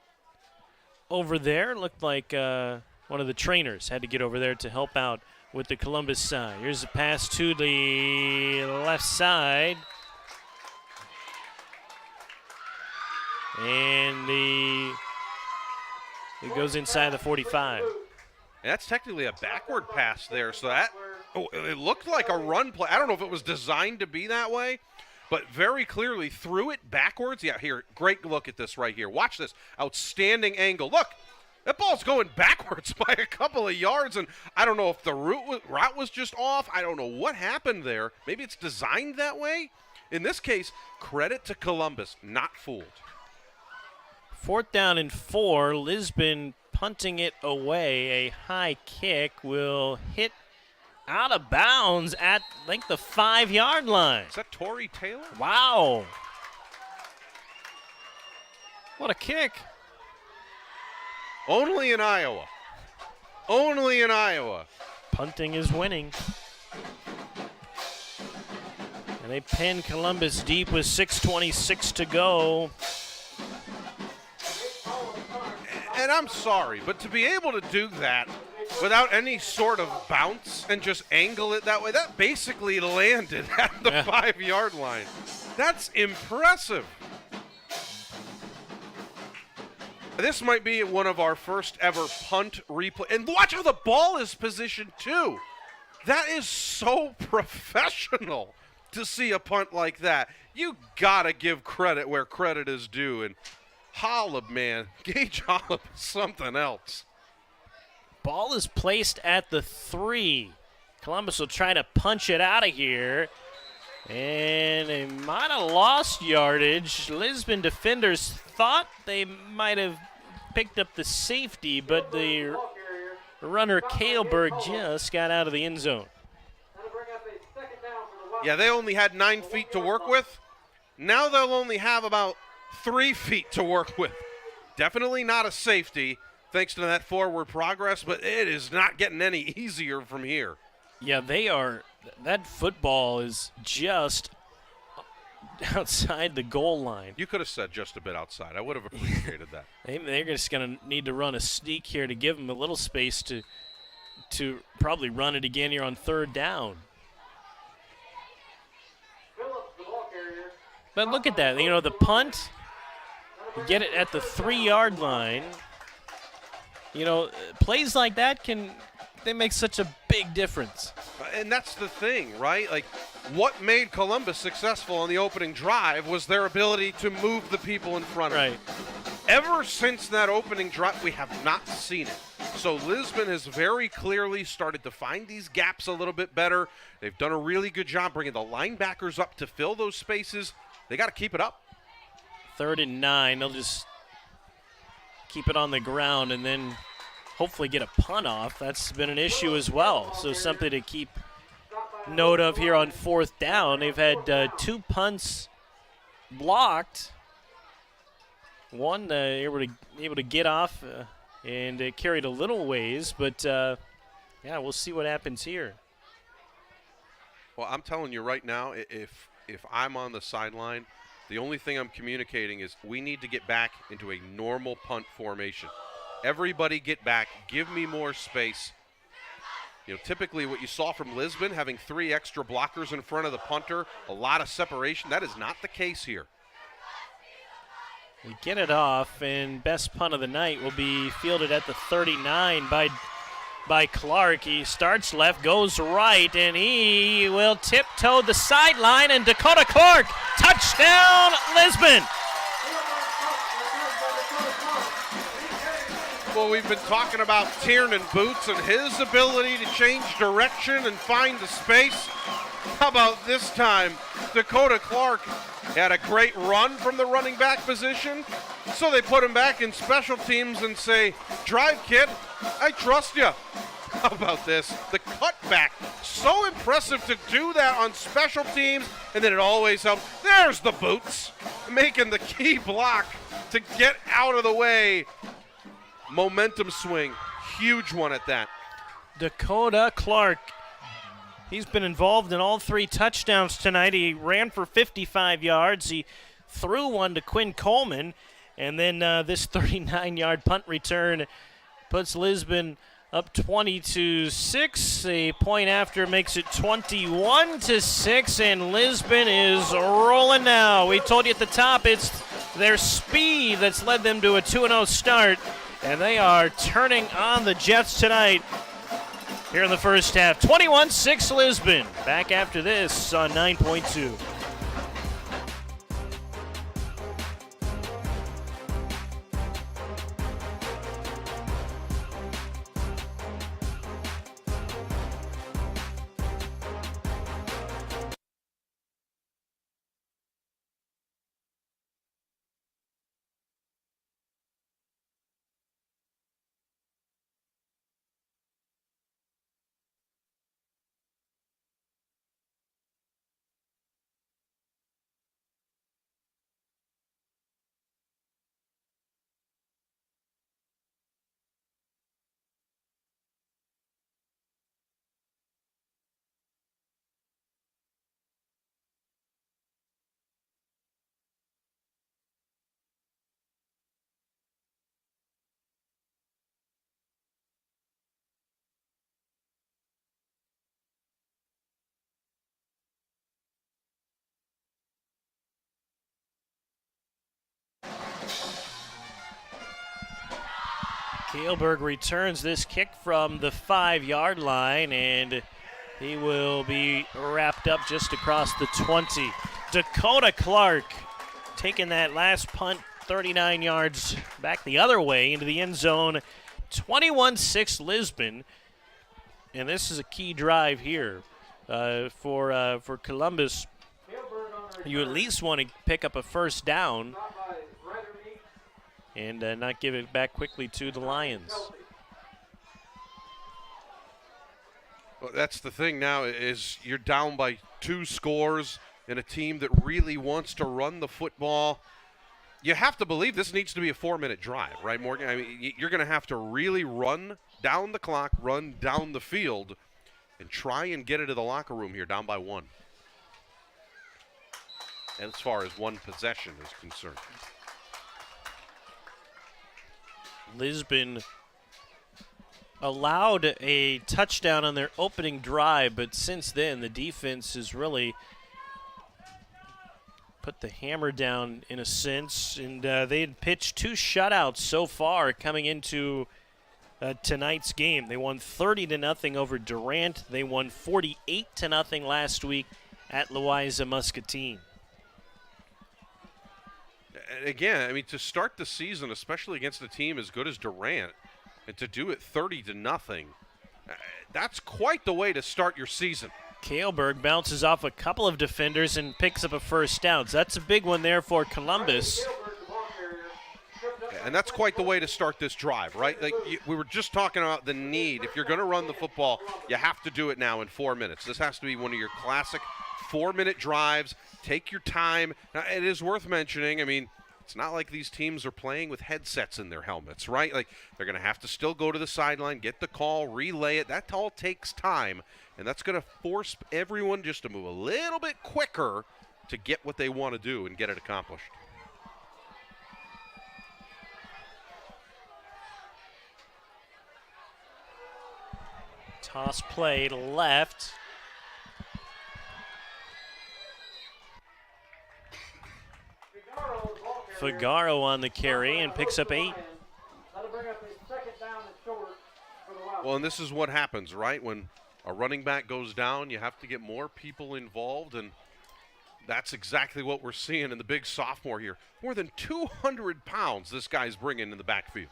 over there. Looked like one of the trainers had to get over there to help out with the Columbus side. Here's a pass to the left side. And it goes inside the 45. And that's technically a backward pass there. So it looked like a run play. I don't know if it was designed to be that way, but very clearly threw it backwards. Yeah, here, great look at this right here. Watch this. Outstanding angle. Look, that ball's going backwards by a couple of yards, and I don't know if the route was just off. I don't know what happened there. Maybe it's designed that way. In this case, credit to Columbus, not fooled. 4th down and 4, Lisbon punting it away. A high kick will hit out of bounds at, I think, the 5-yard line. Is that Torrey Taylor? Wow. What a kick. Only in Iowa. Only in Iowa. Punting is winning. And they pin Columbus deep with 6:26 to go. And I'm sorry, but to be able to do that without any sort of bounce and just angle it that way, that basically landed at the 5-yard line. That's impressive. This might be one of our first ever punt replay. And watch how the ball is positioned, too. That is so professional to see a punt like that. You got to give credit where credit is due. And Holub, man, Gage Holub is something else. Ball is placed at the 3. Columbus will try to punch it out of here. And they might have lost yardage. Lisbon defenders thought they might have picked up the safety, but the runner Kaelberg just got out of the end zone. Yeah, they only had 9 feet to work with. Now they'll only have about 3 feet to work with. Definitely not a safety thanks to that forward progress, but it is not getting any easier from here. Yeah, they are. That football is just outside the goal line. You could have said just a bit outside. I would have appreciated that. They're just going to need to run a sneak here to give them a little space to probably run it again here on 3rd down. But look at that. You know, the punt, you get it at the 3-yard line. You know, plays like that can they make such a big difference. And that's the thing, right? Like, what made Columbus successful on the opening drive was their ability to move the people in front of them. Ever since that opening drive, we have not seen it. So Lisbon has very clearly started to find these gaps a little bit better. They've done a really good job bringing the linebackers up to fill those spaces. They got to keep it up. 3rd and 9. They'll just keep it on the ground and then hopefully get a punt off. That's been an issue as well. So something to keep note of here on 4th down. They've had 2 punts blocked. One able to get off and it carried a little ways, but yeah, we'll see what happens here. Well, I'm telling you right now, if I'm on the sideline, the only thing I'm communicating is we need to get back into a normal punt formation. Everybody get back. Give me more space. You know, typically what you saw from Lisbon, having 3 extra blockers in front of the punter, a lot of separation. That is not the case here. We get it off, and best punt of the night will be fielded at the 39 by Clark. He starts left, goes right, and he will tiptoe the sideline, and Dakota Clark, touchdown, Lisbon. Well, we've been talking about Tiernan Boots and his ability to change direction and find the space. How about this time? Dakota Clark had a great run from the running back position, so they put him back in special teams and say, drive, kid, I trust you. How about this? The cutback, so impressive to do that on special teams, and then it always helps. There's the Boots, making the key block to get out of the way. Momentum swing, huge one at that. Dakota Clark, he's been involved in all 3 touchdowns tonight. He ran for 55 yards. He threw one to Quinn Coleman, and then this 39-yard punt return puts Lisbon up 20-6. A point after makes it 21-6, and Lisbon is rolling now. We told you at the top it's their speed that's led them to a 2-0 start, and they are turning on the Jets tonight here in the first half. 21-6 Lisbon. Back after this on 9.2. Keelberg returns this kick from the 5-yard line, and he will be wrapped up just across the 20. Dakota Clark taking that last punt 39 yards back the other way into the end zone. 21-6 Lisbon, and this is a key drive here for Columbus. You at least want to pick up a first down and not give it back quickly to the Lions. Well, that's the thing now is you're down by 2 scores in a team that really wants to run the football. You have to believe this needs to be a 4-minute drive, right, Morgan? I mean, you're going to have to really run down the clock, run down the field, and try and get it to the locker room here down by 1. As far as one possession is concerned. Lisbon allowed a touchdown on their opening drive, but since then the defense has really put the hammer down in a sense, and they had pitched 2 shutouts so far coming into tonight's game. They won 30-0 over Durant. They won 48-0 last week at Louisa Muscatine. Again, I mean, to start the season, especially against a team as good as Durant, and to do it 30-0, that's quite the way to start your season. Kaleberg bounces off a couple of defenders and picks up a first down. So that's a big one there for Columbus. And that's quite the way to start this drive, right? Like we were just talking about the need. If you're going to run the football, you have to do it now in 4 minutes. This has to be one of your classic 4-minute drives. Take your time. Now, it is worth mentioning, I mean, it's not like these teams are playing with headsets in their helmets, right? Like they're going to have to still go to the sideline, get the call, relay it. That all takes time, and that's going to force everyone just to move a little bit quicker to get what they want to do and get it accomplished. Toss play to left. Figaro on the carry and picks up 8. Well, and this is what happens, right? When a running back goes down, you have to get more people involved, and that's exactly what we're seeing in the big sophomore here. More than 200 pounds this guy's bringing in the backfield.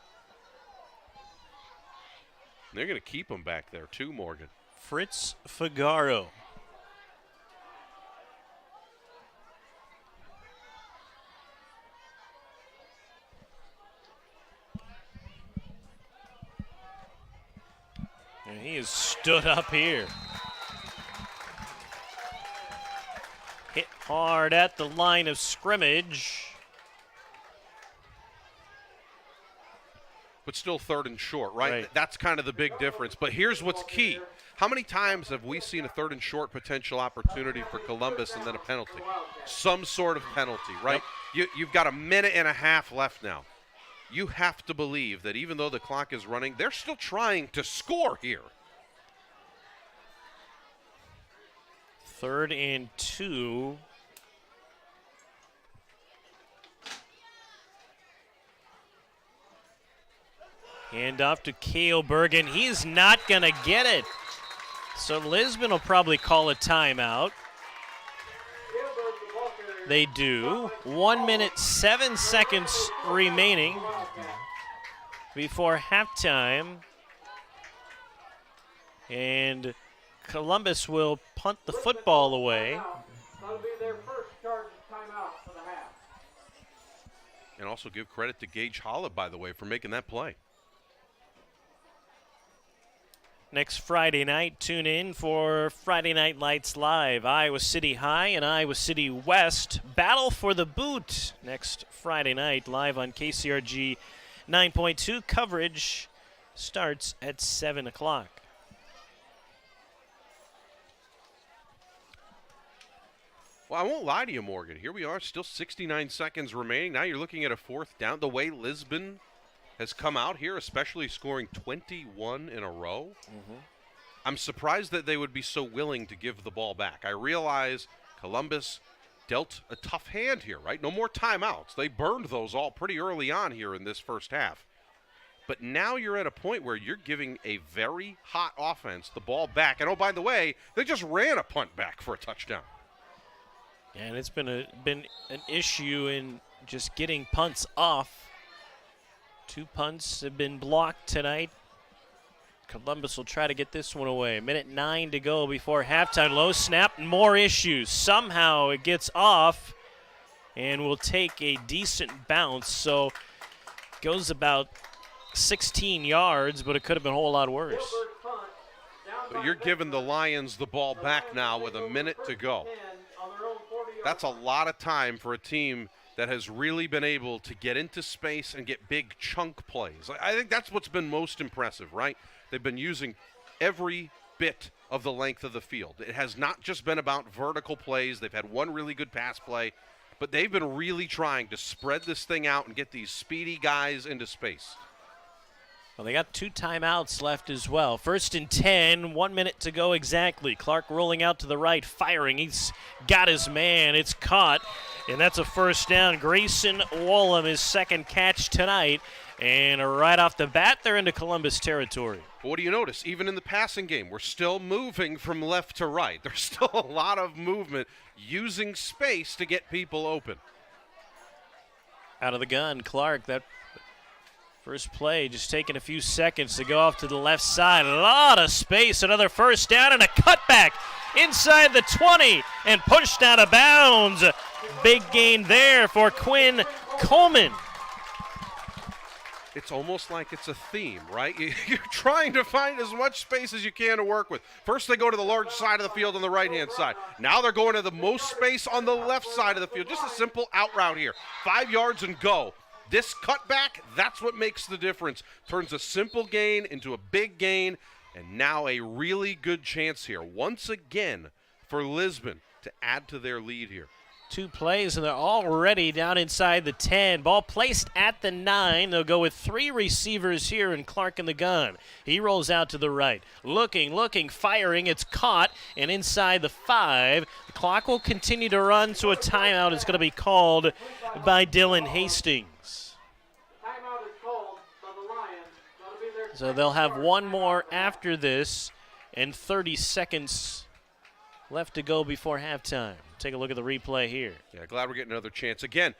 And they're going to keep him back there too, Morgan. Fritz Figaro. And he is stood up here. Hit hard at the line of scrimmage. But still 3rd and short, right? That's kind of the big difference. But here's what's key. How many times have we seen a 3rd and short potential opportunity for Columbus and then a penalty? Some sort of penalty, right? You've got a minute and a half left now. You have to believe that even though the clock is running, they're still trying to score here. 3rd and 2. Hand off to Kaleberg, and he's not going to get it. So Lisbon will probably call a timeout. They do. 1 minute, 7 seconds remaining before halftime. And Columbus will punt the football away. That'll be their first charge timeout for the half. And also give credit to Gage Holla, by the way, for making that play. Next Friday night, tune in for Friday Night Lights Live. Iowa City High and Iowa City West battle for the boot next Friday night, live on KCRG 9.2. Coverage starts at 7 o'clock. Well, I won't lie to you, Morgan. Here we are, still 69 seconds remaining. Now you're looking at a 4th down. The way Lisbon has come out here, especially scoring 21 in a row. I'm surprised that they would be so willing to give the ball back. I realize Columbus dealt a tough hand here, right? No more timeouts. They burned those all pretty early on here in this first half. But now you're at a point where you're giving a very hot offense the ball back. And, oh, by the way, they just ran a punt back for a touchdown. And it's been an issue in just getting punts off. 2 punts have been blocked tonight. Columbus will try to get this one away. 1:09 to go before halftime. Low snap, more issues. Somehow it gets off and will take a decent bounce. So goes about 16 yards, but it could have been a whole lot worse. But you're giving the Lions the ball back now with a minute to go. That's a lot of time for a team that has really been able to get into space and get big chunk plays. I think that's what's been most impressive, right? They've been using every bit of the length of the field. It has not just been about vertical plays. They've had one really good pass play, but they've been really trying to spread this thing out and get these speedy guys into space. Well, they got 2 timeouts left as well. 1st and 10, 1 minute to go exactly. Clark rolling out to the right, firing. He's got his man. It's caught, and that's a first down. Grayson Wallum, his second catch tonight. And right off the bat, they're into Columbus territory. But what do you notice? Even in the passing game, we're still moving from left to right. There's still a lot of movement, using space to get people open. Out of the gun, Clark, that first play just taking a few seconds to go off to the left side. A lot of space, another first down, and a cutback inside the 20 and pushed out of bounds. Big gain there for Quinn Coleman. It's almost like it's a theme, right? You're trying to find as much space as you can to work with. First they go to the large side of the field on the right-hand side. Now they're going to the most space on the left side of the field. Just a simple out route here. 5 yards and go. This cutback, that's what makes the difference. Turns a simple gain into a big gain, and now a really good chance here, once again, for Lisbon to add to their lead here. 2 plays, and they're already down inside the 10. Ball placed at the 9. They'll go with 3 receivers here, and Clark in the gun. He rolls out to the right. Looking, firing. It's caught, and inside the 5. The clock will continue to run, so a timeout is going to be called by Dylan Hastings. Timeout is called by the Lions. That'll be their So they'll have one more after this, and 30 seconds left to go before halftime. Take a look at the replay here. Yeah, glad we're getting another chance. Again,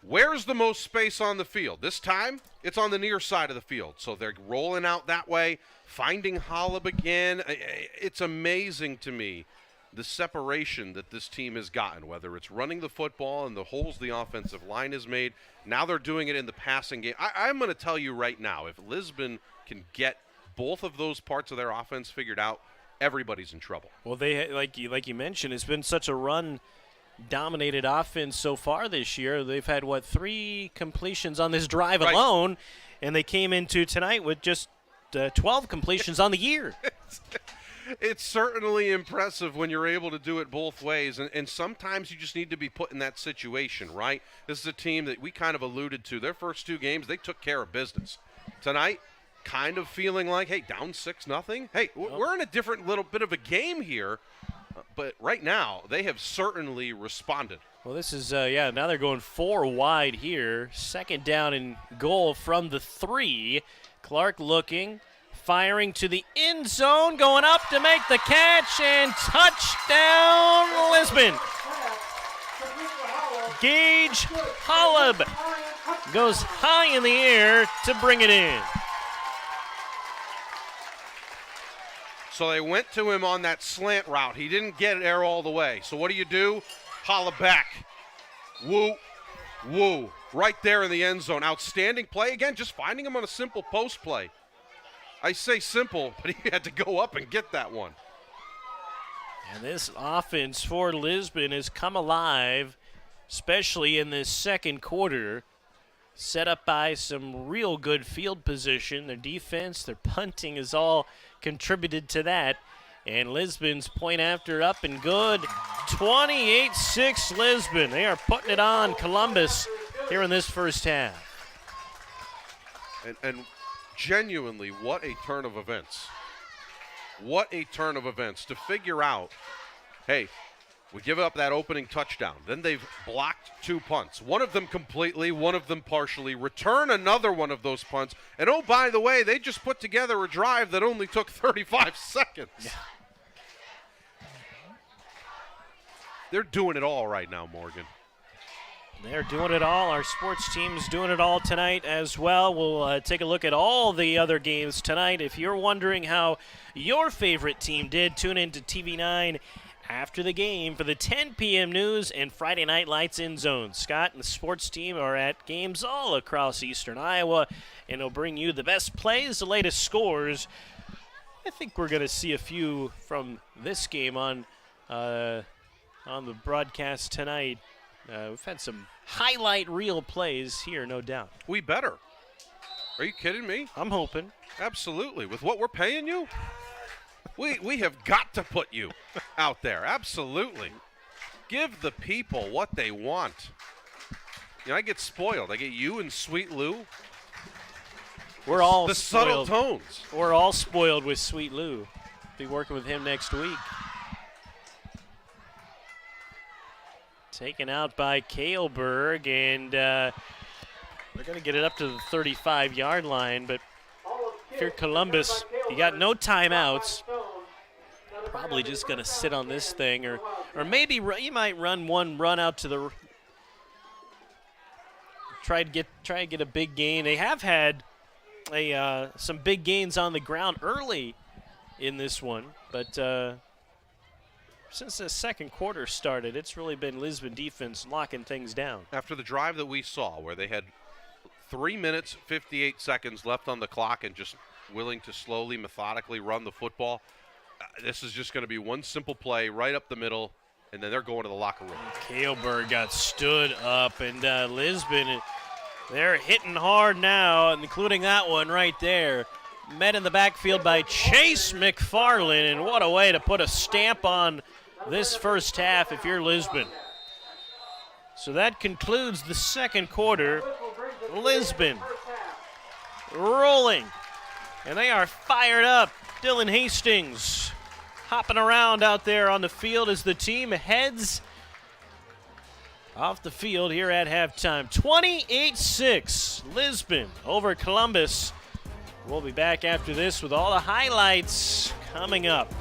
where's the most space on the field? This time, it's on the near side of the field. So they're rolling out that way, finding Holub again. It's amazing to me the separation that this team has gotten, whether it's running the football and the holes the offensive line has made. Now they're doing it in the passing game. I'm going to tell you right now, if Lisbon can get both of those parts of their offense figured out, everybody's in trouble. Well, they like you mentioned, it's been such a run-dominated offense so far this year. They've had, 3 completions on this drive alone, and they came into tonight with just 12 completions on the year. It's certainly impressive when you're able to do it both ways, and sometimes you just need to be put in that situation, right? This is a team that we kind of alluded to. Their first 2 games, they took care of business. Tonight, kind of feeling like, hey, down 6-0. Hey, we're in a different little bit of a game here, but right now they have certainly responded. Well, this is, now they're going 4 wide here. 2nd down and goal from the 3. Clark looking, firing to the end zone, going up to make the catch, and touchdown Lisbon. Gage Holub goes high in the air to bring it in. So they went to him on that slant route. He didn't get there all the way. So what do? Holla back. Woo. Right there in the end zone. Outstanding play. Again, just finding him on a simple post play. I say simple, but he had to go up and get that one. And this offense for Lisbon has come alive, especially in this second quarter. Set up by some real good field position. Their defense, their punting has all contributed to that. And Lisbon's point after up and good. 28-6 Lisbon. They are putting it on Columbus here in this first half. And genuinely, what a turn of events. What a turn of events to figure out, hey, we give up that opening touchdown. Then they've blocked 2 punts. One of them completely, one of them partially. Return another one of those punts. And, oh, by the way, they just put together a drive that only took 35 seconds. Yeah. They're doing it all right now, Morgan. They're doing it all. Our sports team's doing it all tonight as well. We'll take a look at all the other games tonight. If you're wondering how your favorite team did, tune in to TV9 after the game for the 10 p.m. news and Friday Night Lights in zone. Scott and the sports team are at games all across eastern Iowa, and they'll bring you the best plays, the latest scores. I think we're going to see a few from this game on the broadcast tonight. We've had some highlight reel plays here, no doubt. We better. Are you kidding me? I'm hoping. Absolutely. With what we're paying you? We have got to put you out there. Absolutely. Give the people what they want. You know, I get spoiled. I get you and Sweet Lou. We're all the spoiled. subtle tones. We're all spoiled with Sweet Lou. Be working with him next week. Taken out by Kaleberg, and they're going to get it up to the 35-yard line. But if you're Columbus, you got no timeouts. Probably just going to sit on this thing, or maybe you might run one run out to the. Try and get a big gain. They have had some big gains on the ground early in this one, but since the second quarter started, it's really been Lisbon defense locking things down. After the drive that we saw, where they had 3 minutes, 58 seconds left on the clock and just willing to slowly, methodically run the football, this is just going to be one simple play right up the middle, and then they're going to the locker room. Kaleberg got stood up, and Lisbon, they're hitting hard now, including that one right there. Met in the backfield by Chase McFarland, and what a way to put a stamp on this first half if you're Lisbon. So that concludes the second quarter. Lisbon rolling, and they are fired up. Dylan Hastings hopping around out there on the field as the team heads off the field here at halftime. 28-6, Lisbon over Columbus. We'll be back after this with all the highlights coming up.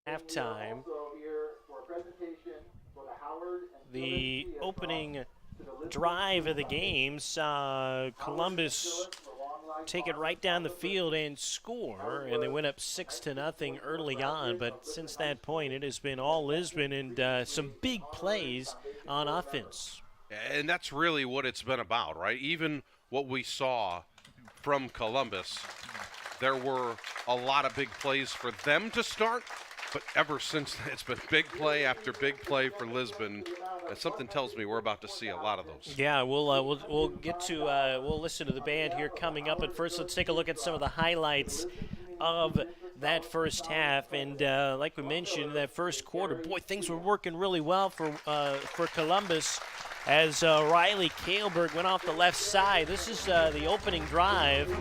Halftime. Also here for a presentation the opening drive of the game saw Columbus take it right down the field and score, and they went up 6-0 early on. But since that point, it has been all Lisbon and some big plays on offense. And that's really what it's been about, right? Even what we saw from Columbus, there were a lot of big plays for them to start, but ever since then, it's been big play after big play for Lisbon. And something tells me we're about to see a lot of those. Yeah, we'll get to we'll listen to the band here coming up. But first, let's take a look at some of the highlights of that first half. And like we mentioned, that first quarter, boy, things were working really well for Columbus as Riley Kaelberg went off the left side. This is the opening drive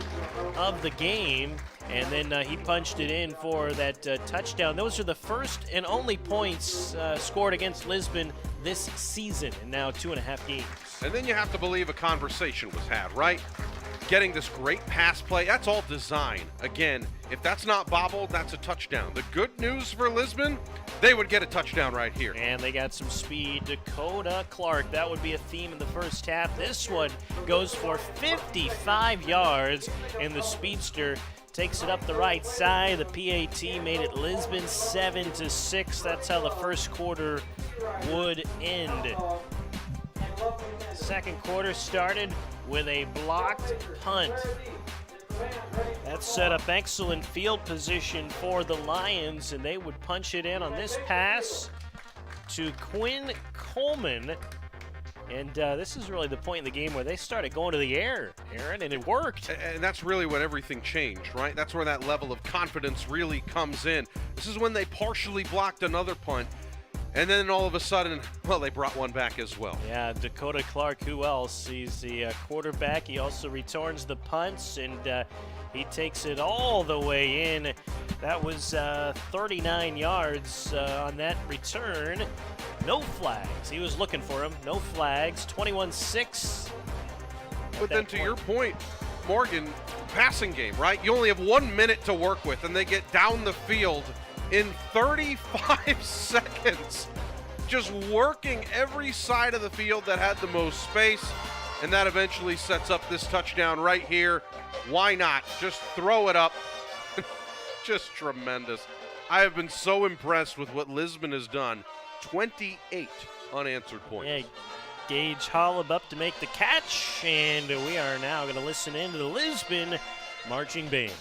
of the game. And then he punched it in for that touchdown. Those are the first and only points scored against Lisbon this season, and now 2.5 games. And then you have to believe a conversation was had, right? Getting this great pass play, that's all design. Again, if that's not bobbled, that's a touchdown. The good news for Lisbon, they would get a touchdown right here. And they got some speed. Dakota Clark, that would be a theme in the first half. This one goes for 55 yards, and the speedster takes it up the right side. The PAT made it Lisbon 7-6. That's how the first quarter would end. Second quarter started with a blocked punt. That set up excellent field position for the Lions, and they would punch it in on this pass to Quinn Coleman. And this is really the point in the game where they started going to the air, Aaron, and it worked. And that's really when everything changed, right? That's where that level of confidence really comes in. This is when they partially blocked another punt, and then all of a sudden, well, they brought one back as well. Yeah, Dakota Clark, who else? He's the quarterback. He also returns the punts, and he takes it all the way in. That was 39 yards on that return. No flags. He was looking for him. No flags. 21-6. But then to your point, Morgan, passing game, right? You only have 1 minute to work with, and they get down the field in 35 seconds. Just working every side of the field that had the most space, and that eventually sets up this touchdown right here. Why not? Just throw it up. Just tremendous. I have been so impressed with what Lisbon has done. 28 unanswered points. Yeah, Gage Holub up to make the catch, and we are now going to listen in to the Lisbon marching band.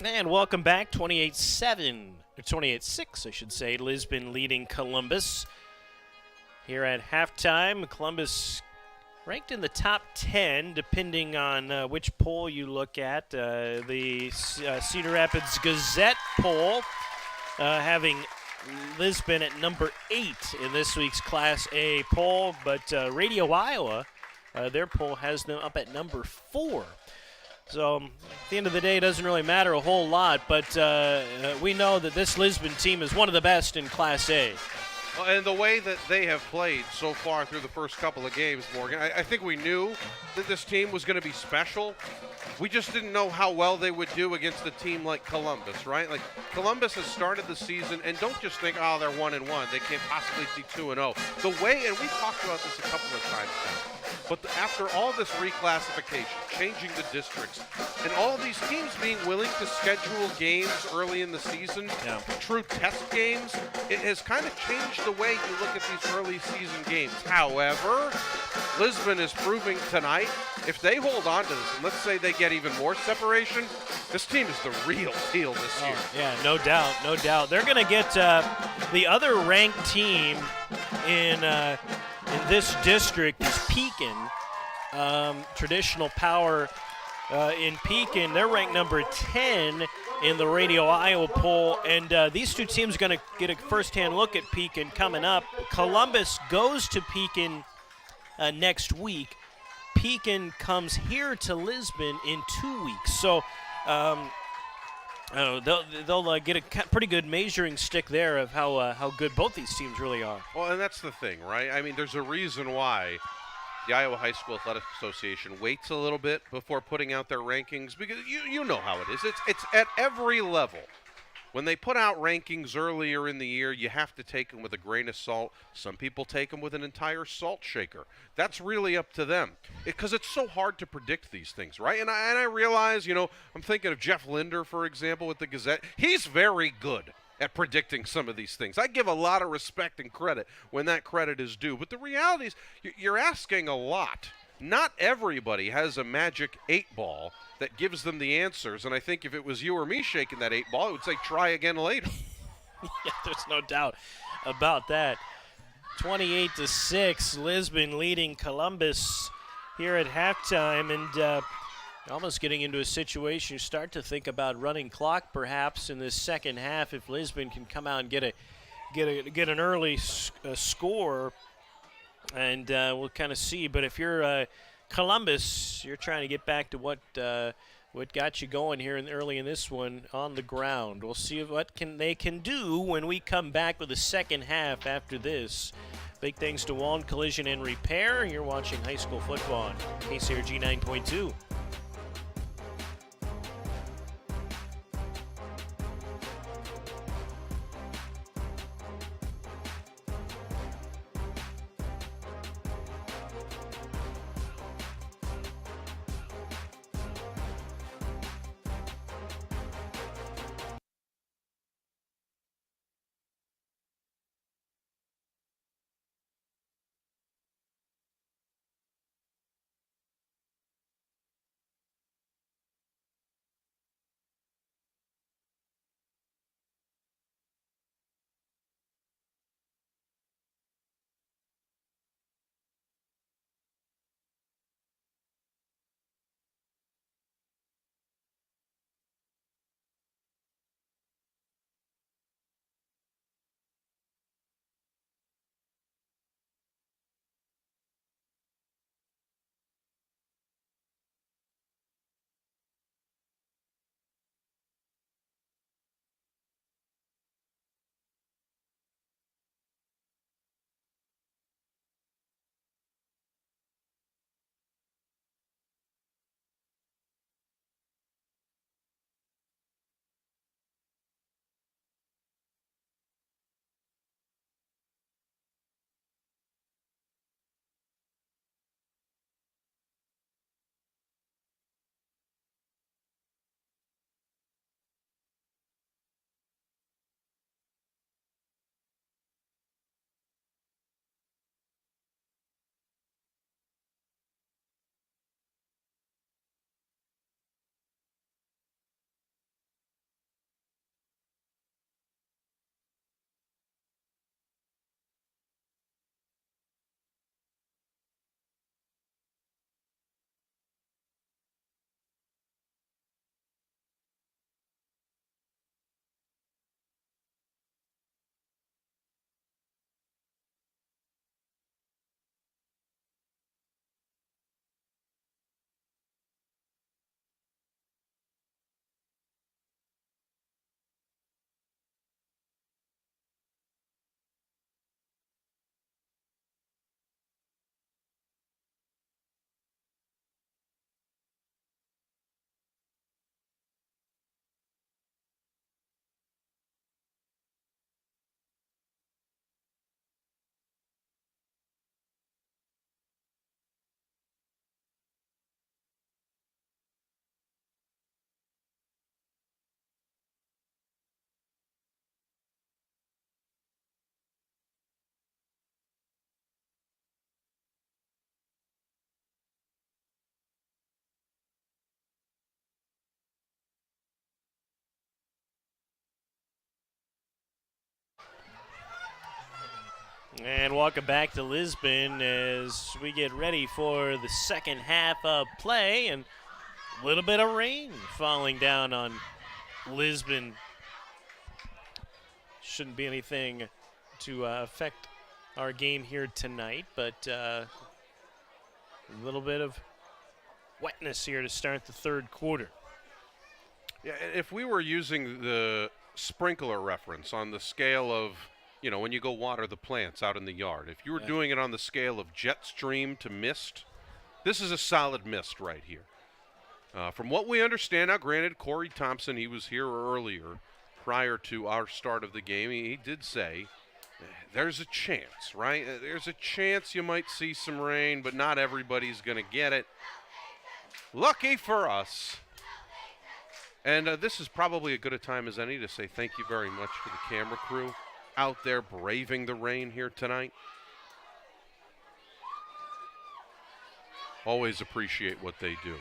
And welcome back. 28-7, or 28-6, I should say. Lisbon leading Columbus. Here at halftime, Columbus ranked in the top 10, depending on which poll you look at. The Cedar Rapids Gazette poll having Lisbon at number 8 in this week's Class A poll, but Radio Iowa, their poll has them up at number 4. So at the end of the day, it doesn't really matter a whole lot, but we know that this Lisbon team is one of the best in Class A. Well, and the way that they have played so far through the first couple of games, Morgan, I think we knew that this team was going to be special. We just didn't know how well they would do against a team like Columbus, right? Like, Columbus has started the season, and don't just think, oh, they're 1-1. They can't possibly be 2-0. The way, and we've talked about this a couple of times now, but after all this reclassification, changing the districts, and all these teams being willing to schedule games early in the season, true test games, it has kind of changed the way you look at these early season games. However, Lisbon is proving tonight, if they hold on to this, and let's say they get even more separation, this team is the real deal this year. Yeah, no doubt, no doubt. They're going to get the other ranked team in this district is Pekin, traditional power in Pekin. They're ranked number 10 in the Radio Iowa poll, and these two teams are going to get a first-hand look at Pekin coming up. Columbus goes to Pekin next week. Pekin comes here to Lisbon in 2 weeks. So they'll get a pretty good measuring stick there of how good both these teams really are. Well, and that's the thing, right? I mean, there's a reason why the Iowa High School Athletic Association waits a little bit before putting out their rankings, because you know how it is. It's at every level. When they put out rankings earlier in the year, you have to take them with a grain of salt. Some people take them with an entire salt shaker. That's really up to them, because it's so hard to predict these things, right? And I realize, I'm thinking of Jeff Linder, for example, with the Gazette. He's very good at predicting some of these things. I give a lot of respect and credit when that credit is due. But the reality is you're asking a lot. Not everybody has a magic 8-ball that gives them the answers. And I think if it was you or me shaking that 8-ball, it would say try again later. Yeah, there's no doubt about that. 28-6, Lisbon leading Columbus here at halftime, and almost getting into a situation you start to think about running clock perhaps in this second half if Lisbon can come out and get an early score, and we'll kind of see. But if you're Columbus, you're trying to get back to what got you going here early in this one on the ground. We'll see what they can do when we come back with the second half after this. Big thanks to Wallen Collision and Repair. You're watching high school football on KCRG 9.2. And welcome back to Lisbon as we get ready for the second half of play, and a little bit of rain falling down on Lisbon. Shouldn't be anything to affect our game here tonight, but a little bit of wetness here to start the third quarter. Yeah, if we were using the sprinkler reference on the scale of, when you go water the plants out in the yard, if you were doing it on the scale of jet stream to mist, this is a solid mist right here. From what we understand, now granted, Corey Thompson, he was here earlier prior to our start of the game. He did say there's a chance, right? There's a chance you might see some rain, but not everybody's going to get it. Lucky for us. And this is probably as good a time as any to say thank you very much to the camera crew out there braving the rain here tonight. Always appreciate what they do.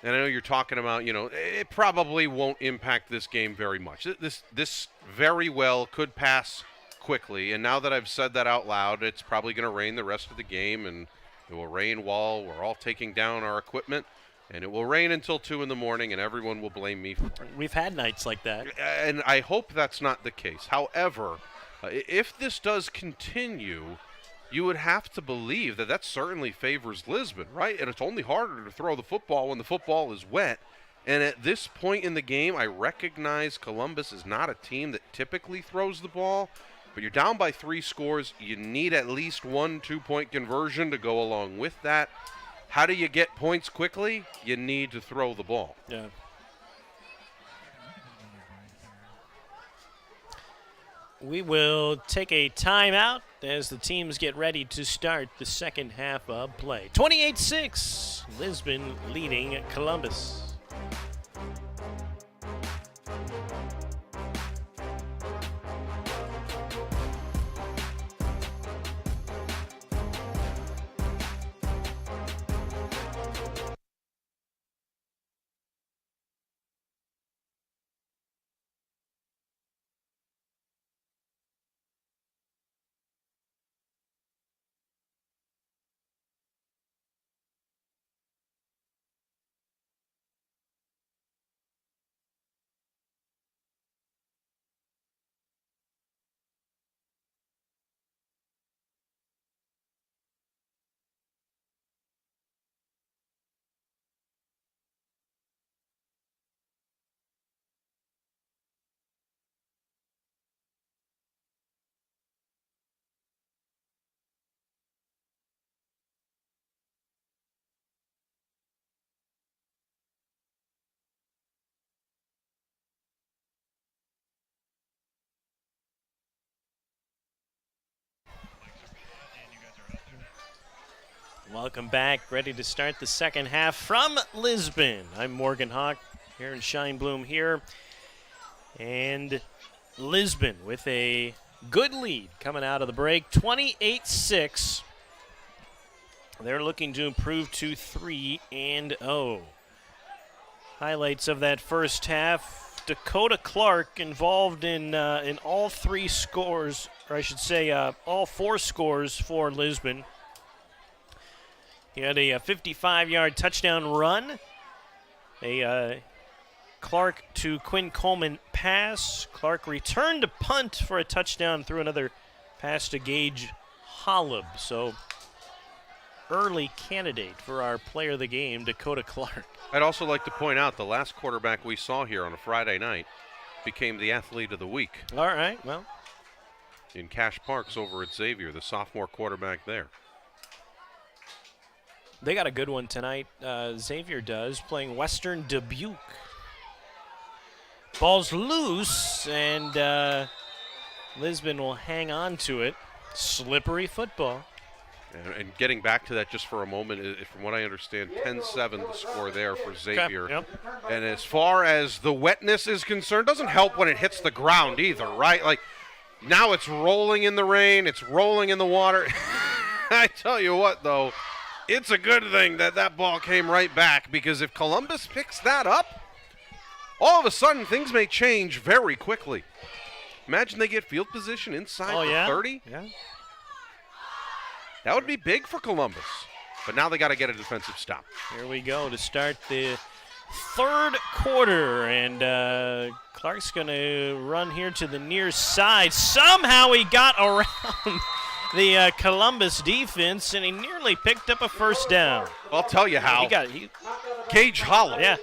And I know you're talking about, it probably won't impact this game very much. This very well could pass quickly. And now that I've said that out loud, it's probably going to rain the rest of the game, and it will rain while we're all taking down our equipment. And it will rain until 2 in the morning, and everyone will blame me for it. We've had nights like that. And I hope that's not the case. However, if this does continue, you would have to believe that certainly favors Lisbon, right? And it's only harder to throw the football when the football is wet. And at this point in the game, I recognize Columbus is not a team that typically throws the ball, but you're down by 3 scores. You need at least 1 2-point conversion to go along with that. How do you get points quickly? You need to throw the ball. Yeah. We will take a timeout as the teams get ready to start the second half of play. 28-6, Lisbon leading Columbus. Welcome back. Ready to start the second half from Lisbon. I'm Morgan Hawk, Aaron Scheinblum here. And Lisbon with a good lead coming out of the break, 28-6. They're looking to improve to 3-0. Highlights of that first half: Dakota Clark involved in all 3 scores, or I should say all 4 scores for Lisbon. He had a 55-yard touchdown run, a Clark to Quinn Coleman pass. Clark returned to punt for a touchdown through another pass to Gage Holub. So early candidate for our player of the game, Dakota Clark. I'd also like to point out the last quarterback we saw here on a Friday night became the athlete of the week. All right, well. In Cash Parks over at Xavier, the sophomore quarterback there. They got a good one tonight. Xavier does, playing Western Dubuque. Ball's loose, and Lisbon will hang on to it. Slippery football. And getting back to that just for a moment, from what I understand, 10-7 the score there for Xavier. Yep. And as far as the wetness is concerned, doesn't help when it hits the ground either, right? Like, now it's rolling in the rain, it's rolling in the water. I tell you what, though, it's a good thing that ball came right back, because if Columbus picks that up, all of a sudden things may change very quickly. Imagine they get field position inside Oh, the yeah? 30. Yeah. That would be big for Columbus. But now they got to get a defensive stop. Here we go to start the third quarter, and Clark's going to run here to the near side. Somehow he got around the Columbus defense, and he nearly picked up a first down. I'll tell you how. Gage Hollow Yeah.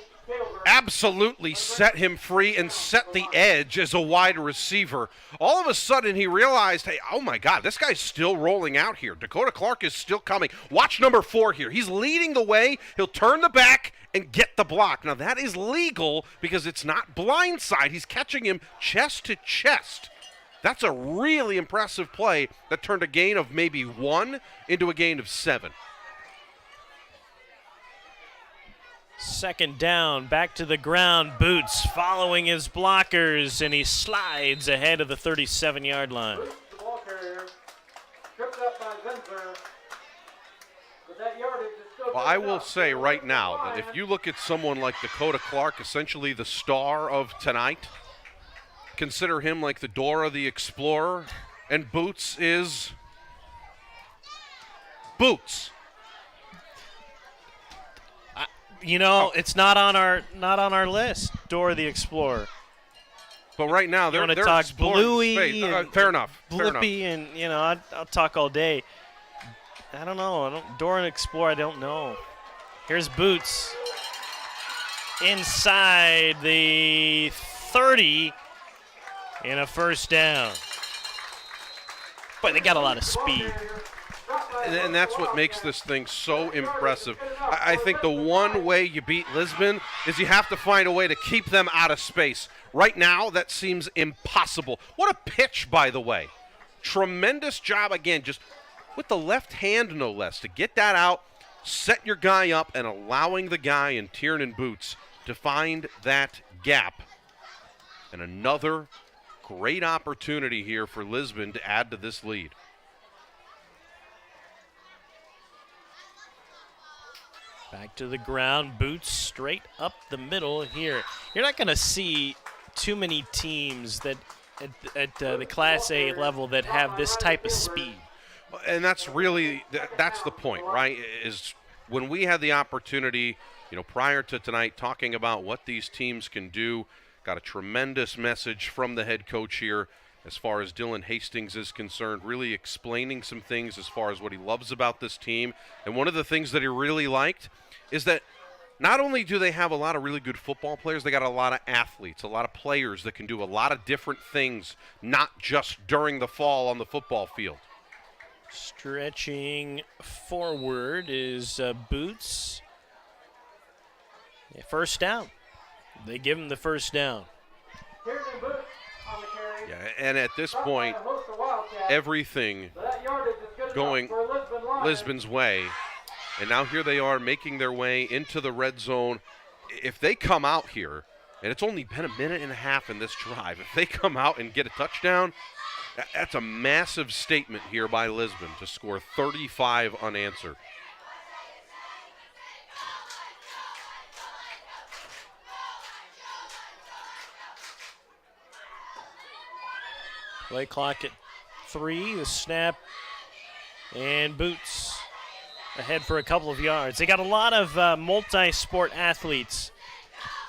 absolutely set him free and set the edge as a wide receiver. All of a sudden he realized, hey, oh my God, this guy's still rolling out here. Dakota Clark is still coming. Watch number 4 here. He's leading the way. He'll turn the back and get the block. Now that is legal because it's not blindside. He's catching him chest to chest. That's a really impressive play that turned a gain of maybe 1 into a gain of 7. Second down, back to the ground. Boots following his blockers, and he slides ahead of the 37-yard line. Boots, the ball carrier, tripped up by Zinzer. But that yardage is still Well, I will say right now that if you look at someone like Dakota Clark, essentially the star of tonight, consider him like the Dora the Explorer, and Boots is Boots. You know, it's not on our list, Dora the Explorer. But right now, You they're want to they're talk exploring Bluey space. and Fair enough. Fair enough. Blippi, and, you know, I'll talk all day. I don't know. Dora the Explorer, I don't know. Here's Boots inside the 30 and a first down. But they got a lot of speed. And that's what makes this thing so impressive. I think the one way you beat Lisbon is you have to find a way to keep them out of space. Right now, that seems impossible. What a pitch, by the way. Tremendous job, again, just with the left hand, no less, to get that out, set your guy up, and allowing the guy in Tiernan boots to find that gap. And another great opportunity here for Lisbon to add to this lead. Back to the ground, Boots straight up the middle here. You're not going to see too many teams that at the Class A level that have this type of speed. And that's really, that's the point, right? Is when we had the opportunity, prior to tonight, talking about what these teams can do, got a tremendous message from the head coach here as far as Dylan Hastings is concerned, really explaining some things as far as what he loves about this team. And one of the things that he really liked is that not only do they have a lot of really good football players, they got a lot of athletes, a lot of players that can do a lot of different things, not just during the fall on the football field. Stretching forward is Boots. Yeah, first down. They give him the first down. Tiernan Boots on the carry. Yeah, and at this point, everything going Lisbon's way. And now here they are making their way into the red zone. If they come out here, and it's only been a minute and a half in this drive, if they come out and get a touchdown, that's a massive statement here by Lisbon to score 35 unanswered. Play clock at 3, the snap, and Boots ahead for a couple of yards. They got a lot of multi-sport athletes,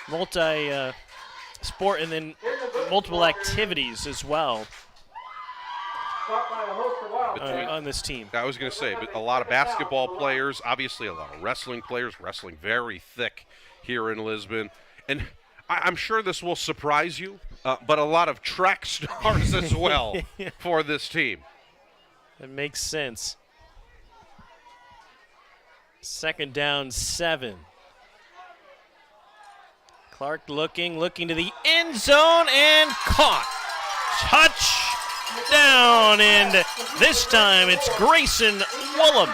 multi-sport and then multiple activities as well on this team. I was going to say, but a lot of basketball players, obviously a lot of wrestling players, wrestling very thick here in Lisbon. And I'm sure this will surprise you, but a lot of track stars as well for this team. That makes sense. Second down, 7. Clark looking to the end zone and caught. Touchdown, and this time it's Grayson Woolham.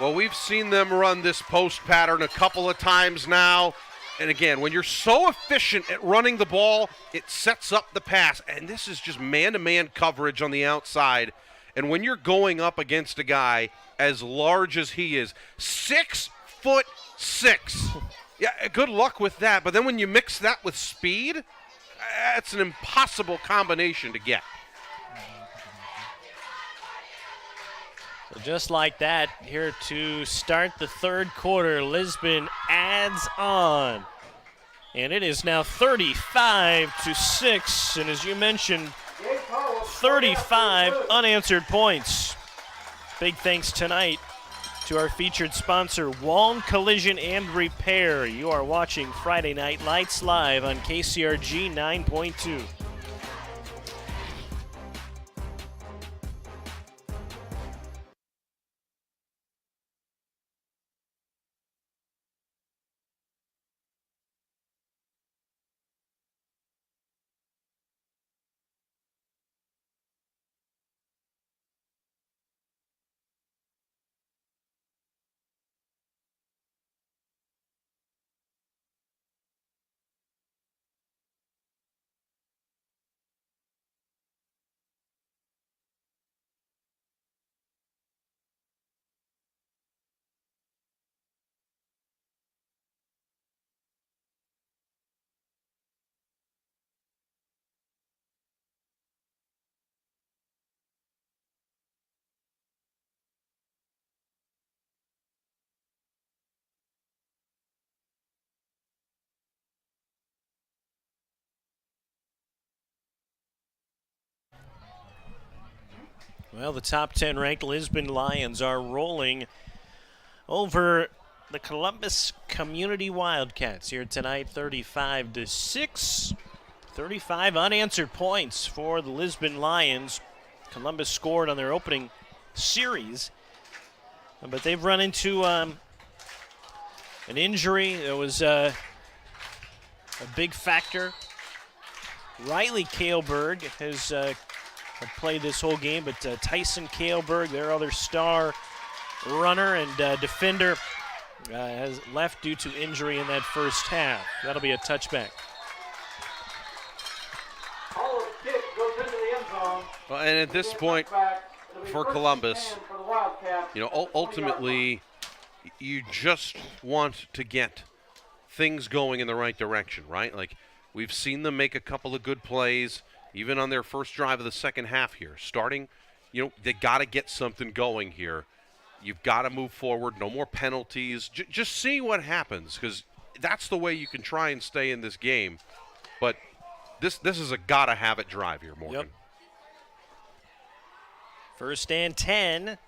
Well, we've seen them run this post pattern a couple of times now. And again, when you're so efficient at running the ball, it sets up the pass. And this is just man-to-man coverage on the outside. And when you're going up against a guy as large as he is, 6'4", 5'6". Yeah, good luck with that. But then when you mix that with speed, that's an impossible combination to get. So just like that, here to start the third quarter, Lisbon adds on. And it is now 35-6. And as you mentioned, 35 unanswered points. Big thanks tonight to our featured sponsor, Waln Collision and Repair. You are watching Friday Night Lights live on KCRG 9.2. Well, the top 10 ranked Lisbon Lions are rolling over the Columbus Community Wildcats here tonight, 35-6. 35 unanswered points for the Lisbon Lions. Columbus scored on their opening series, but they've run into an injury that was a big factor. Riley Kaelberg has played this whole game, but Tyson Kaelberg, their other star runner and defender, has left due to injury in that first half. That'll be a touchback. Well, and at this point, for Columbus, ultimately, you just want to get things going in the right direction, right? Like, we've seen them make a couple of good plays, even on their first drive of the second half here. Starting, they got to get something going here. You've got to move forward. No more penalties. Just see what happens, because that's the way you can try and stay in this game. But this is a gotta-have-it drive here, Morgan. Yep. First and 10.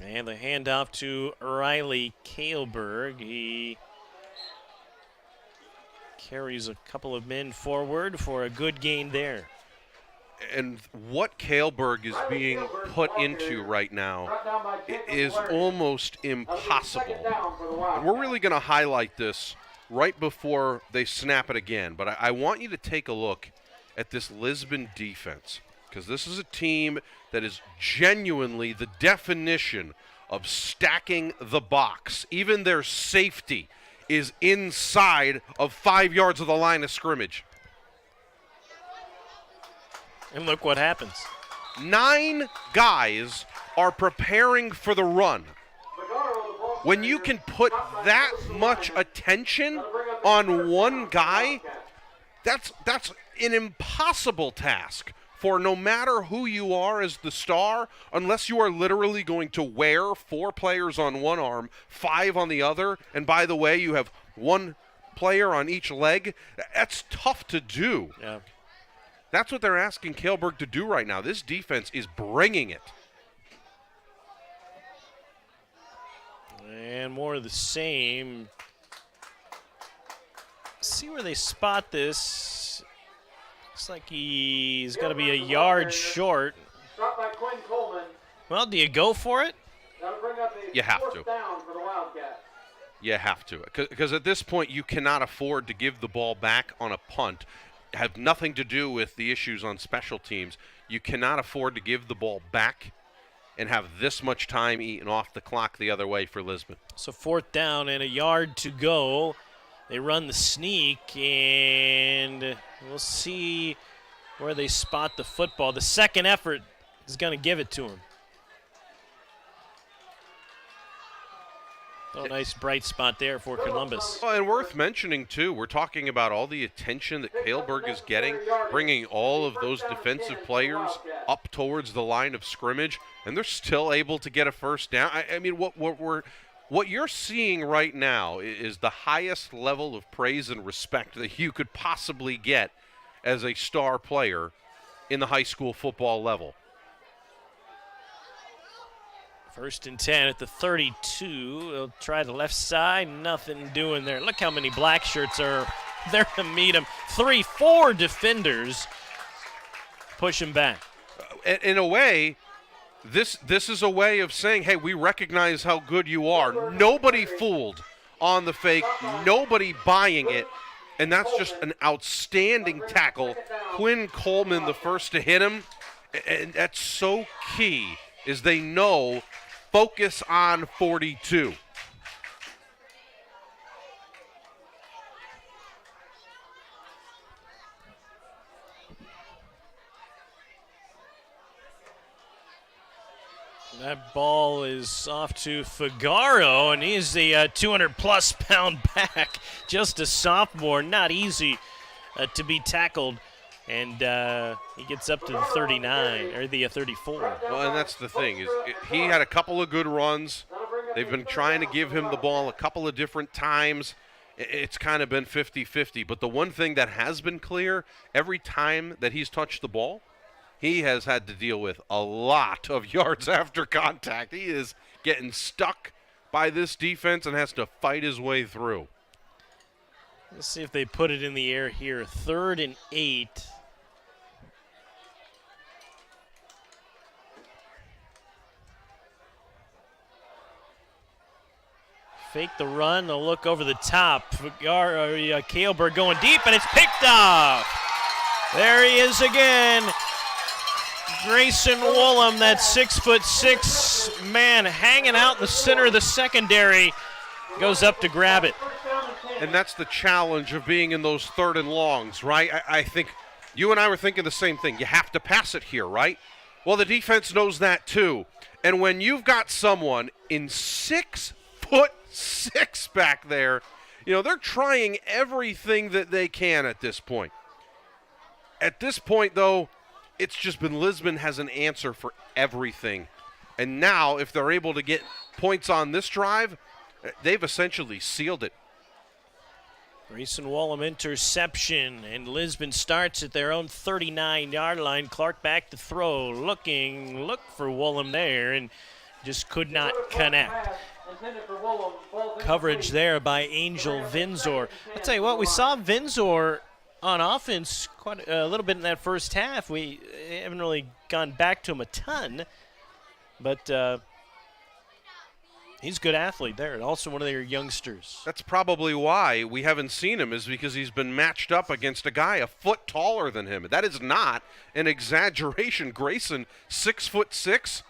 And the handoff to Riley Kaelberg. He carries a couple of men forward for a good gain there. And what Kaelberg is being put into right now is almost impossible. And we're really going to highlight this right before they snap it again. But I want you to take a look at this Lisbon defense, because this is a team that is genuinely the definition of stacking the box. Even their safety is inside of 5 yards of the line of scrimmage. And look what happens. 9 guys are preparing for the run. When you can put that much attention on one guy, that's an impossible task for no matter who you are as the star, unless you are literally going to wear 4 players on one arm, 5 on the other, and by the way, you have 1 player on each leg. That's tough to do. Yeah. That's what they're asking Kaelberg to do right now. This defense is bringing it. And more of the same. See where they spot this. Looks like he's going to be a yard short. Well, do you go for it? You have to. You have to. Because at this point, you cannot afford to give the ball back on a punt. Have nothing to do with the issues on special teams. You cannot afford to give the ball back and have this much time eaten off the clock the other way for Lisbon. So 4th down and a yard to go. They run the sneak, and we'll see where they spot the football. The second effort is going to give it to him. Oh, nice bright spot there for Columbus. Well, and worth mentioning, too, we're talking about all the attention that Kailberg is getting, bringing all of those defensive players up towards the line of scrimmage, and they're still able to get a first down. I mean, what you're seeing right now is the highest level of praise and respect that you could possibly get as a star player in the high school football level. 1st and 10 at the 32. They'll try the left side. Nothing doing there. Look how many black shirts are there to meet him. 3-4 defenders push him back. In a way, this is a way of saying, hey, we recognize how good you are. Nobody fooled on the fake. Nobody buying it. And that's just an outstanding tackle. Quinn Coleman, the first to hit him. And that's so key, is they know focus on 42. That ball is off to Figaro, and he's the 200-plus pound back. Just a sophomore, not easy to be tackled. And he gets up to the 39, or the 34. Well, and that's the thing, is he had a couple of good runs. They've been trying to give him the ball a couple of different times. It's kind of been 50-50. But the one thing that has been clear, every time that he's touched the ball, he has had to deal with a lot of yards after contact. He is getting stuck by this defense and has to fight his way through. Let's see if they put it in the air here. 3rd and 8. Fake the run, they'll look over the top. Kailberg going deep, and it's picked off. There he is again. Grayson Woolham, that 6'6" man hanging out in the center of the secondary, goes up to grab it. And that's the challenge of being in those 3rd and longs, right? I think you and I were thinking the same thing. You have to pass it here, right? Well, the defense knows that too. And when you've got someone in 6'6" back there, they're trying everything that they can at this point. At this point, though, it's just been Lisbon has an answer for everything. And now, if they're able to get points on this drive, they've essentially sealed it. Grayson Woolham interception, and Lisbon starts at their own 39-yard line. Clark back to throw, look for Woolham there, and just could not connect. Coverage there by Angel Vinzor. I'll tell you what, we saw Vinzor on offense quite a little bit in that first half. We haven't really gone back to him a ton, but he's a good athlete there, and also one of their youngsters. That's probably why we haven't seen him, is because he's been matched up against a guy a foot taller than him. That is not an exaggeration. Grayson, 6'6".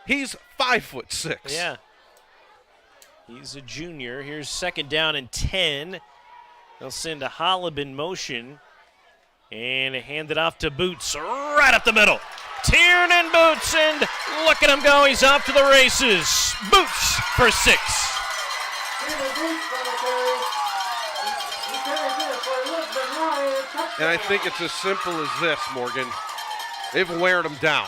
He's 5'6". Yeah. He's a junior. Here's 2nd down and 10. They'll send a Holub in motion and hand it off to Boots right up the middle. Tiernan Boots, and look at him go. He's off to the races. Boots for 6. And I think it's as simple as this, Morgan. They've weared him down.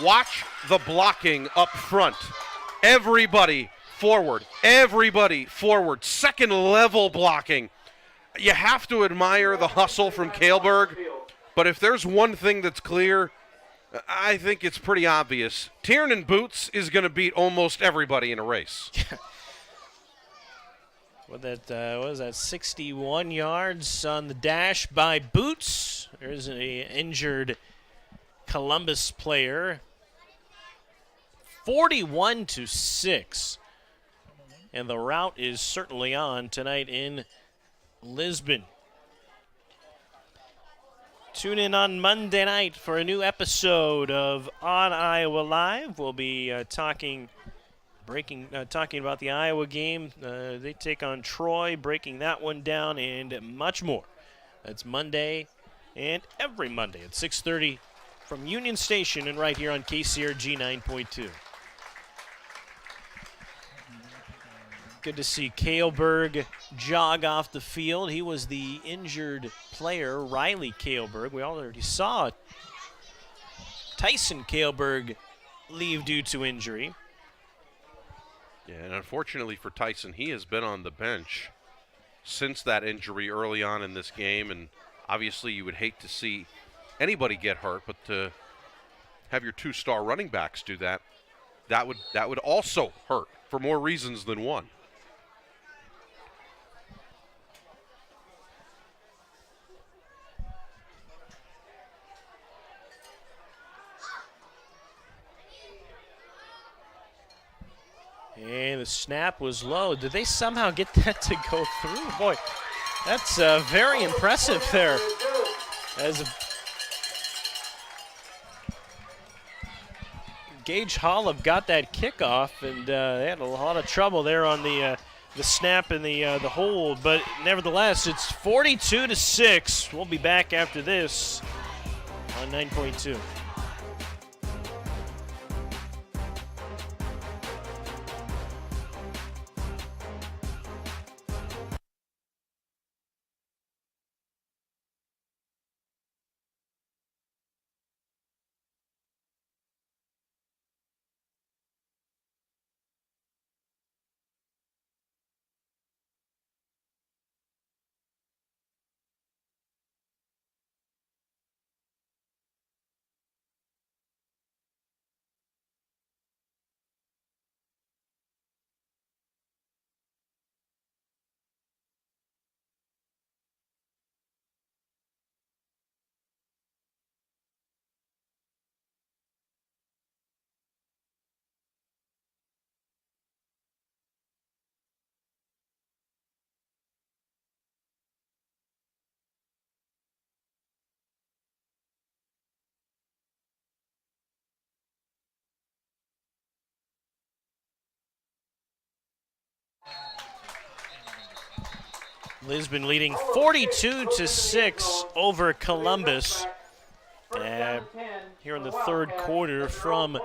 Watch the blocking up front. Everybody forward. Everybody forward. Second level blocking. You have to admire the hustle from Kailberg. But if there's one thing that's clear, I think it's pretty obvious. Tiernan Boots is going to beat almost everybody in a race. What was that, 61 yards on the dash by Boots. There's an injured Columbus player. 41-6. And the route is certainly on tonight in Lisbon. Tune in on Monday night for a new episode of On Iowa Live. We'll be talking about the Iowa game. They take on Troy, breaking that one down, and much more. That's Monday and every Monday at 6:30 from Union Station and right here on KCRG 9.2. Good to see Kaelberg jog off the field. He was the injured player, Riley Kaelberg. We already saw Tyson Kaelberg leave due to injury. Yeah, and unfortunately for Tyson, he has been on the bench since that injury early on in this game, and obviously you would hate to see anybody get hurt, but to have your two-star running backs do that, that would also hurt for more reasons than one. And the snap was low. Did they somehow get that to go through? Boy, that's very impressive there. As Gage Hollop got that kickoff, and they had a lot of trouble there on the snap and the hold. But nevertheless, it's 42-6. We'll be back after this on 9.2. Lisbon leading 42-6 over Columbus. Here in the third quarter from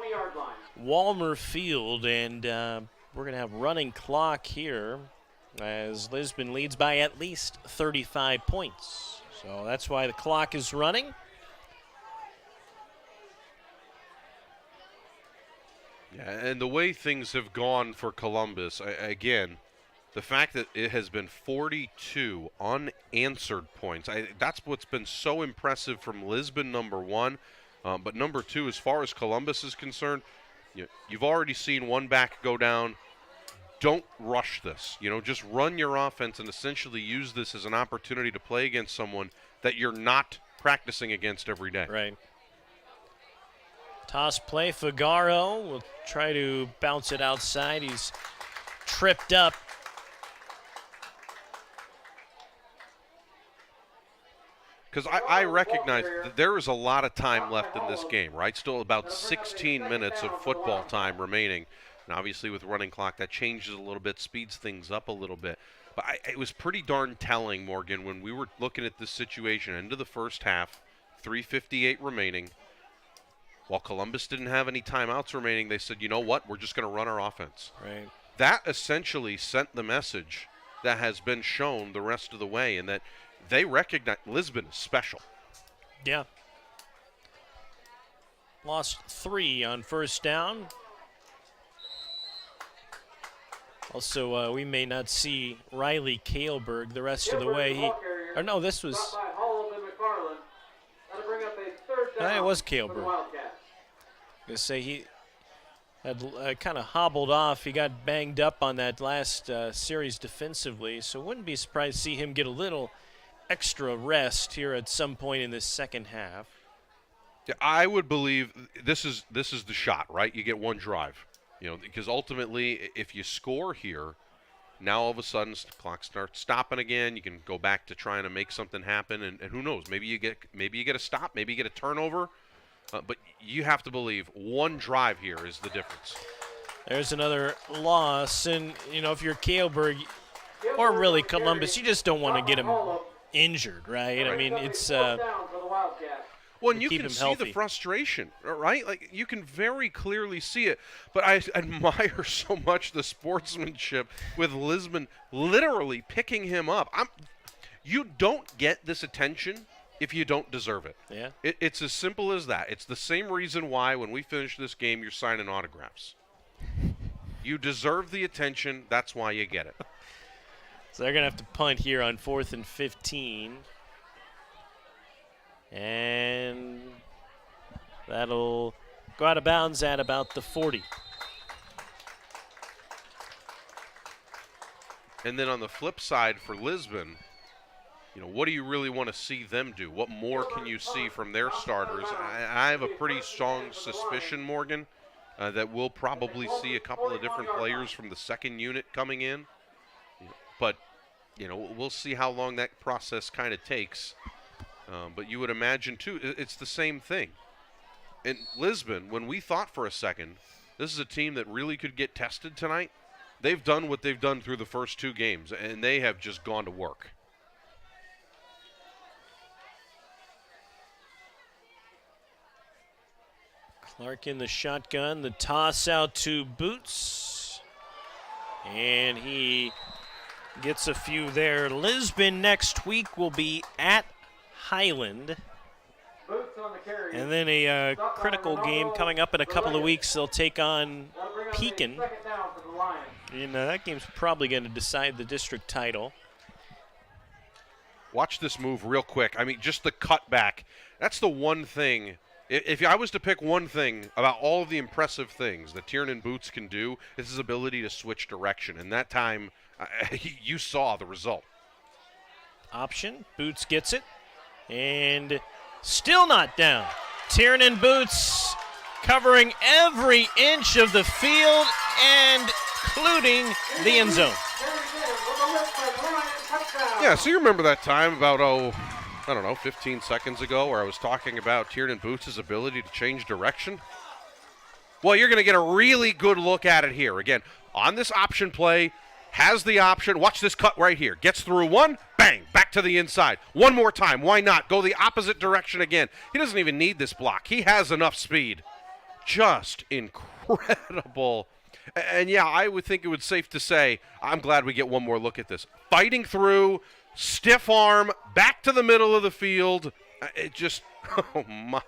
Walmer Field, and we're going to have running clock here as Lisbon leads by at least 35 points. So that's why the clock is running. Yeah, and the way things have gone for Columbus, again, the fact that it has been 42 unanswered points, that's what's been so impressive from Lisbon, number one. But number two, as far as Columbus is concerned, you've already seen one back go down. Don't rush this. Just run your offense and essentially use this as an opportunity to play against someone that you're not practicing against every day. Right. Toss play, Figaro will try to bounce it outside. He's tripped up. Because I recognize that there is a lot of time left in this game, right? Still about 16 minutes of football time remaining. And obviously with running clock, that changes a little bit, speeds things up a little bit. But it was pretty darn telling, Morgan, when we were looking at this situation, into the first half, 3:58 remaining. While Columbus didn't have any timeouts remaining, they said, you know what, we're just going to run our offense. Right. That essentially sent the message that has been shown the rest of the way, and that they recognize Lisbon is special. Yeah. Lost 3 on first down. Also, we may not see Riley Kaelberg the rest of the way. This was. It was Kaelberg. I say he had kind of hobbled off. He got banged up on that last series defensively, so wouldn't be surprised to see him get a little extra rest here at some point in this second half. Yeah, I would believe this is the shot, right? You get one drive, because ultimately, if you score here, now all of a sudden the clock starts stopping again. You can go back to trying to make something happen, and who knows? Maybe you get a stop, maybe you get a turnover, but you have to believe one drive here is the difference. There's another loss, and if you're Kaelberg or really Columbus, you just don't want to get him injured, right? I mean, it's Well, and to you keep can him see healthy. the frustration, right? Like, you can very clearly see it. But I admire so much the sportsmanship with Lisbon literally picking him up. You don't get this attention if you don't deserve it. Yeah. It's as simple as that. It's the same reason why when we finish this game, you're signing autographs. You deserve the attention. That's why you get it. So they're going to have to punt here on 4th and 15. And that'll go out of bounds at about the 40. And then on the flip side for Lisbon, what do you really want to see them do? What more can you see from their starters? I have a pretty strong suspicion, Morgan, that we'll probably see a couple of different players from the second unit coming in. But, we'll see how long that process kind of takes. But you would imagine, too, it's the same thing. In Lisbon, when we thought for a second, this is a team that really could get tested tonight, they've done what they've done through the first 2 games, and they have just gone to work. Clark in the shotgun, the toss out to Boots. And he gets a few there. Lisbon next week will be at Highland. And then a critical game coming up in a couple of weeks. They'll take on Pekin. And that game's probably going to decide the district title. Watch this move real quick. I mean, just the cutback. That's the one thing. If I was to pick one thing about all of the impressive things that Tiernan Boots can do, it's his ability to switch direction. And that time, you saw the result. Option. Boots gets it. And still not down. Tiernan Boots covering every inch of the field and including the end zone. Yeah, so you remember that time about, 15 seconds ago where I was talking about Tiernan Boots' ability to change direction? Well, you're going to get a really good look at it here. Again, on this option play, has the option. Watch this cut right here. Gets through one, bang, back to the inside. One more time. Why not? Go the opposite direction again. He doesn't even need this block. He has enough speed. Just incredible. And, yeah, I would think it would safe to say I'm glad we get one more look at this. Fighting through, stiff arm, back to the middle of the field. It just, oh, my.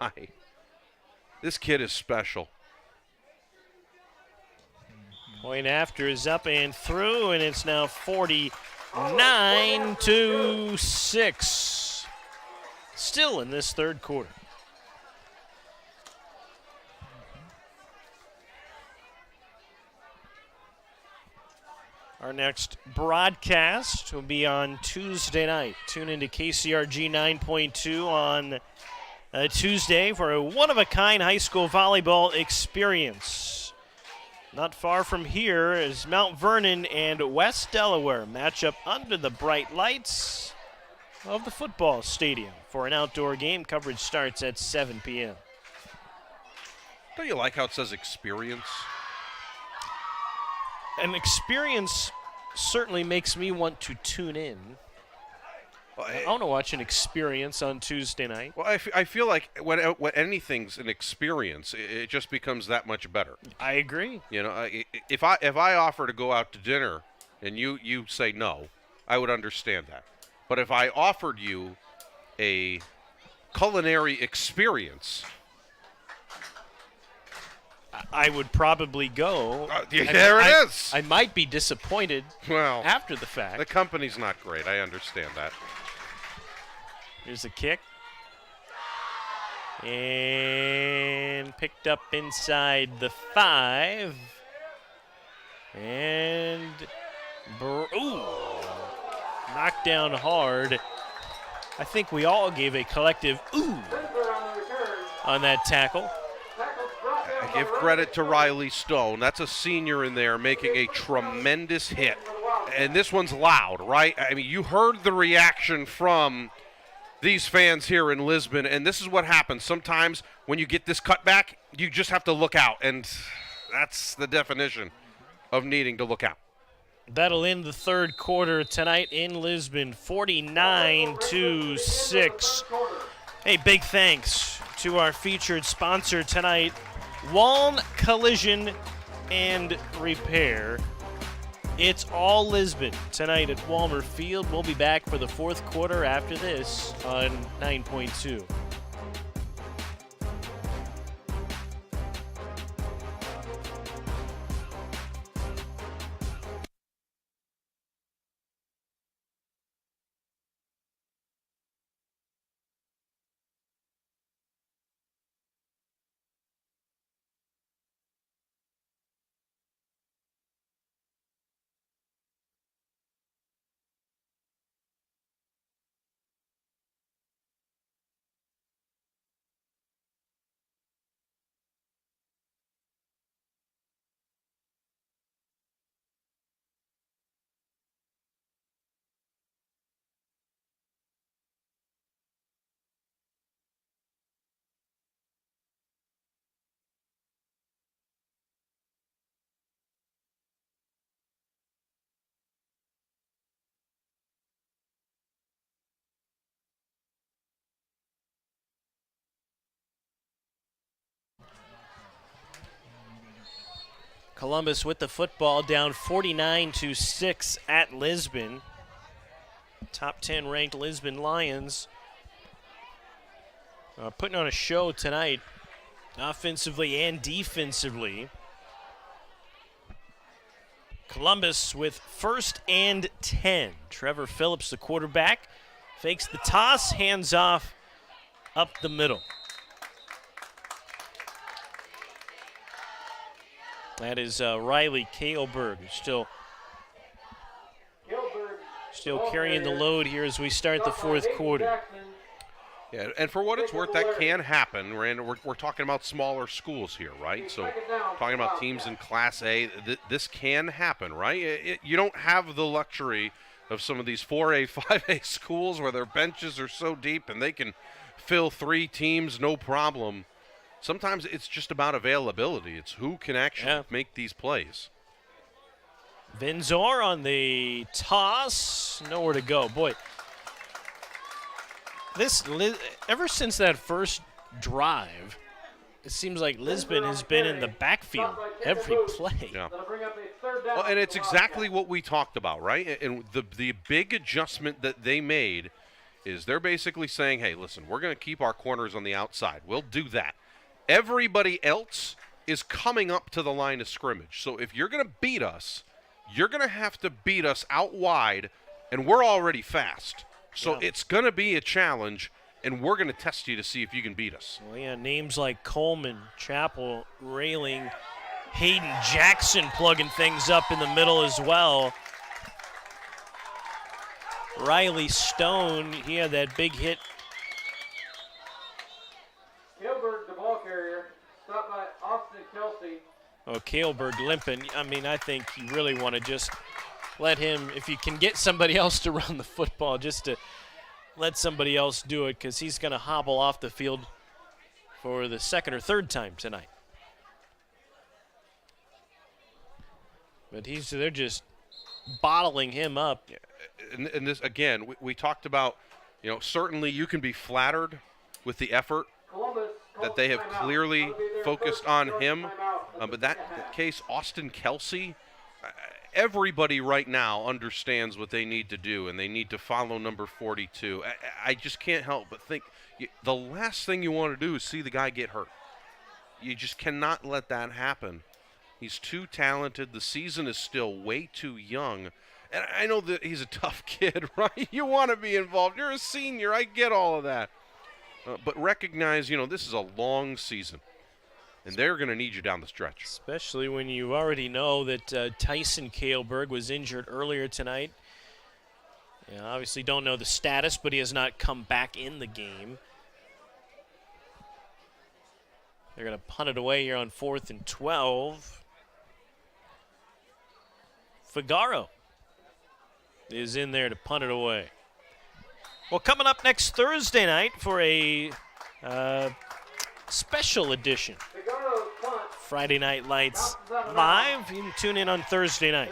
This kid is special. Point after is up and through, and it's now 49-6. Still in this third quarter. Our next broadcast will be on Tuesday night. Tune into KCRG 9.2 on Tuesday for a one-of-a-kind high school volleyball experience. Not far from here is Mount Vernon and West Delaware match up under the bright lights of the football stadium for an outdoor game. Coverage starts at 7 p.m. Don't you like how it says experience? An experience certainly makes me want to tune in. Well, I want to watch an experience on Tuesday night. Well, I feel like when anything's an experience, it just becomes that much better. I agree. If I offer to go out to dinner and you say no, I would understand that. But if I offered you a culinary experience, I would probably go. There it is. I might be disappointed Well, after the fact. the company's not great. I understand that. Here's a kick. And picked up inside the 5. And knocked down hard. I think we all gave a collective ooh on that tackle. I give credit to Riley Stone. That's a senior in there making a tremendous hit. And this one's loud, right? I mean, you heard the reaction from these fans here in Lisbon, and this is what happens. Sometimes when you get this cutback, you just have to look out, and that's the definition of needing to look out. That'll end the third quarter tonight in Lisbon, 49-6. Hey, big thanks to our featured sponsor tonight, Waln Collision and Repair. It's all Lisbon tonight at Walmer Field. We'll be back for the fourth quarter after this on 9.2. Columbus with the football, down 49-6 at Lisbon. Top 10 ranked Lisbon Lions putting on a show tonight, offensively and defensively. Columbus with 1st and 10. Trevor Phillips, the quarterback, fakes the toss, hands off up the middle. That is Riley Kaelberg, still carrying the load here as we start the fourth quarter. Yeah, and for what it's worth, that can happen. We're talking about smaller schools here, right? So talking about teams in Class A, this can happen, right? You don't have the luxury of some of these 4A, 5A schools where their benches are so deep and they can fill 3 teams no problem. Sometimes it's just about availability. It's who can actually make these plays. Vinzor on the toss. Nowhere to go. Boy, ever since that first drive, it seems like Lisbon has been in the backfield every play. Yeah. Well, and it's exactly what we talked about, right? And the big adjustment that they made is they're basically saying, hey, listen, we're going to keep our corners on the outside. We'll do that. Everybody else is coming up to the line of scrimmage. So if you're going to beat us, you're going to have to beat us out wide, and we're already fast. So it's going to be a challenge, and we're going to test you to see if you can beat us. Well, yeah, names like Coleman, Chappell, Railing, Hayden Jackson plugging things up in the middle as well. Riley Stone, he had that big hit. Kaelberg, the ball carrier, stopped by Austin Kelsey. Oh, Kaelberg limping. I mean, I think you really want to just let him, if you can get somebody else to run the football, just to let somebody else do it, because he's going to hobble off the field for the 2nd or 3rd time tonight. But they're just bottling him up. Yeah, and this, again, we talked about, certainly you can be flattered with the effort that they have clearly focused on him. But that case, Austin Kelsey, everybody right now understands what they need to do, and they need to follow number 42. I just can't help but think the last thing you want to do is see the guy get hurt. You just cannot let that happen. He's too talented. The season is still way too young. And I know that he's a tough kid, right? You want to be involved. You're a senior. I get all of that. But recognize, this is a long season, and they're going to need you down the stretch. Especially when you already know that Tyson Kaelberg was injured earlier tonight. Obviously don't know the status, but he has not come back in the game. They're going to punt it away here on 4th and 12. Figaro is in there to punt it away. Well, coming up next Thursday night for a special edition. Friday Night Lights Live. You can tune in on Thursday night.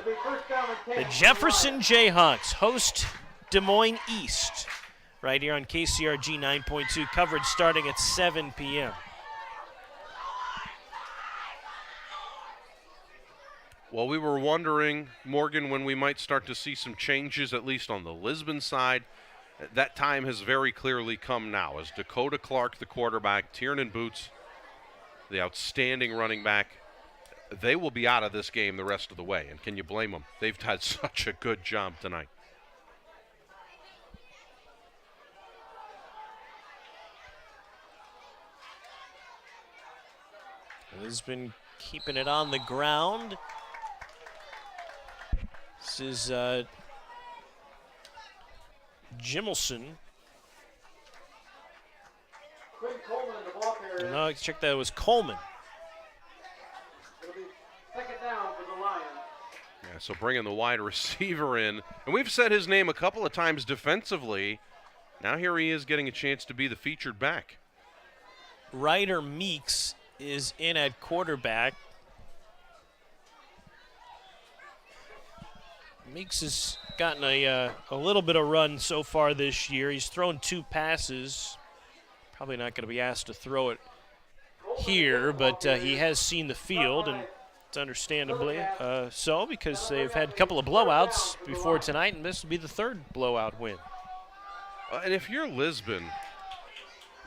The Jefferson Jayhawks host Des Moines East right here on KCRG 9.2. Coverage starting at 7 p.m. Well, we were wondering, Morgan, when we might start to see some changes, at least on the Lisbon side. That time has very clearly come now as Dakota Clark, the quarterback, Tiernan Boots, the outstanding running back, they will be out of this game the rest of the way. And can you blame them? They've had such a good job tonight. Lisbon keeping it on the ground. This is Jimelson. Quinn Coleman in the ball carrier. No, check that. It was Coleman. It'll be second down for the Lions. Yeah, so bringing the wide receiver in. And we've said his name a couple of times defensively. Now here he is getting a chance to be the featured back. Ryder Meeks is in at quarterback. Meeks has gotten a little bit of run so far this year. He's thrown 2 passes. Probably not going to be asked to throw it here, but he has seen the field, and it's understandably so because they've had a couple of blowouts before tonight, and this will be the 3rd blowout win. And if you're Lisbon,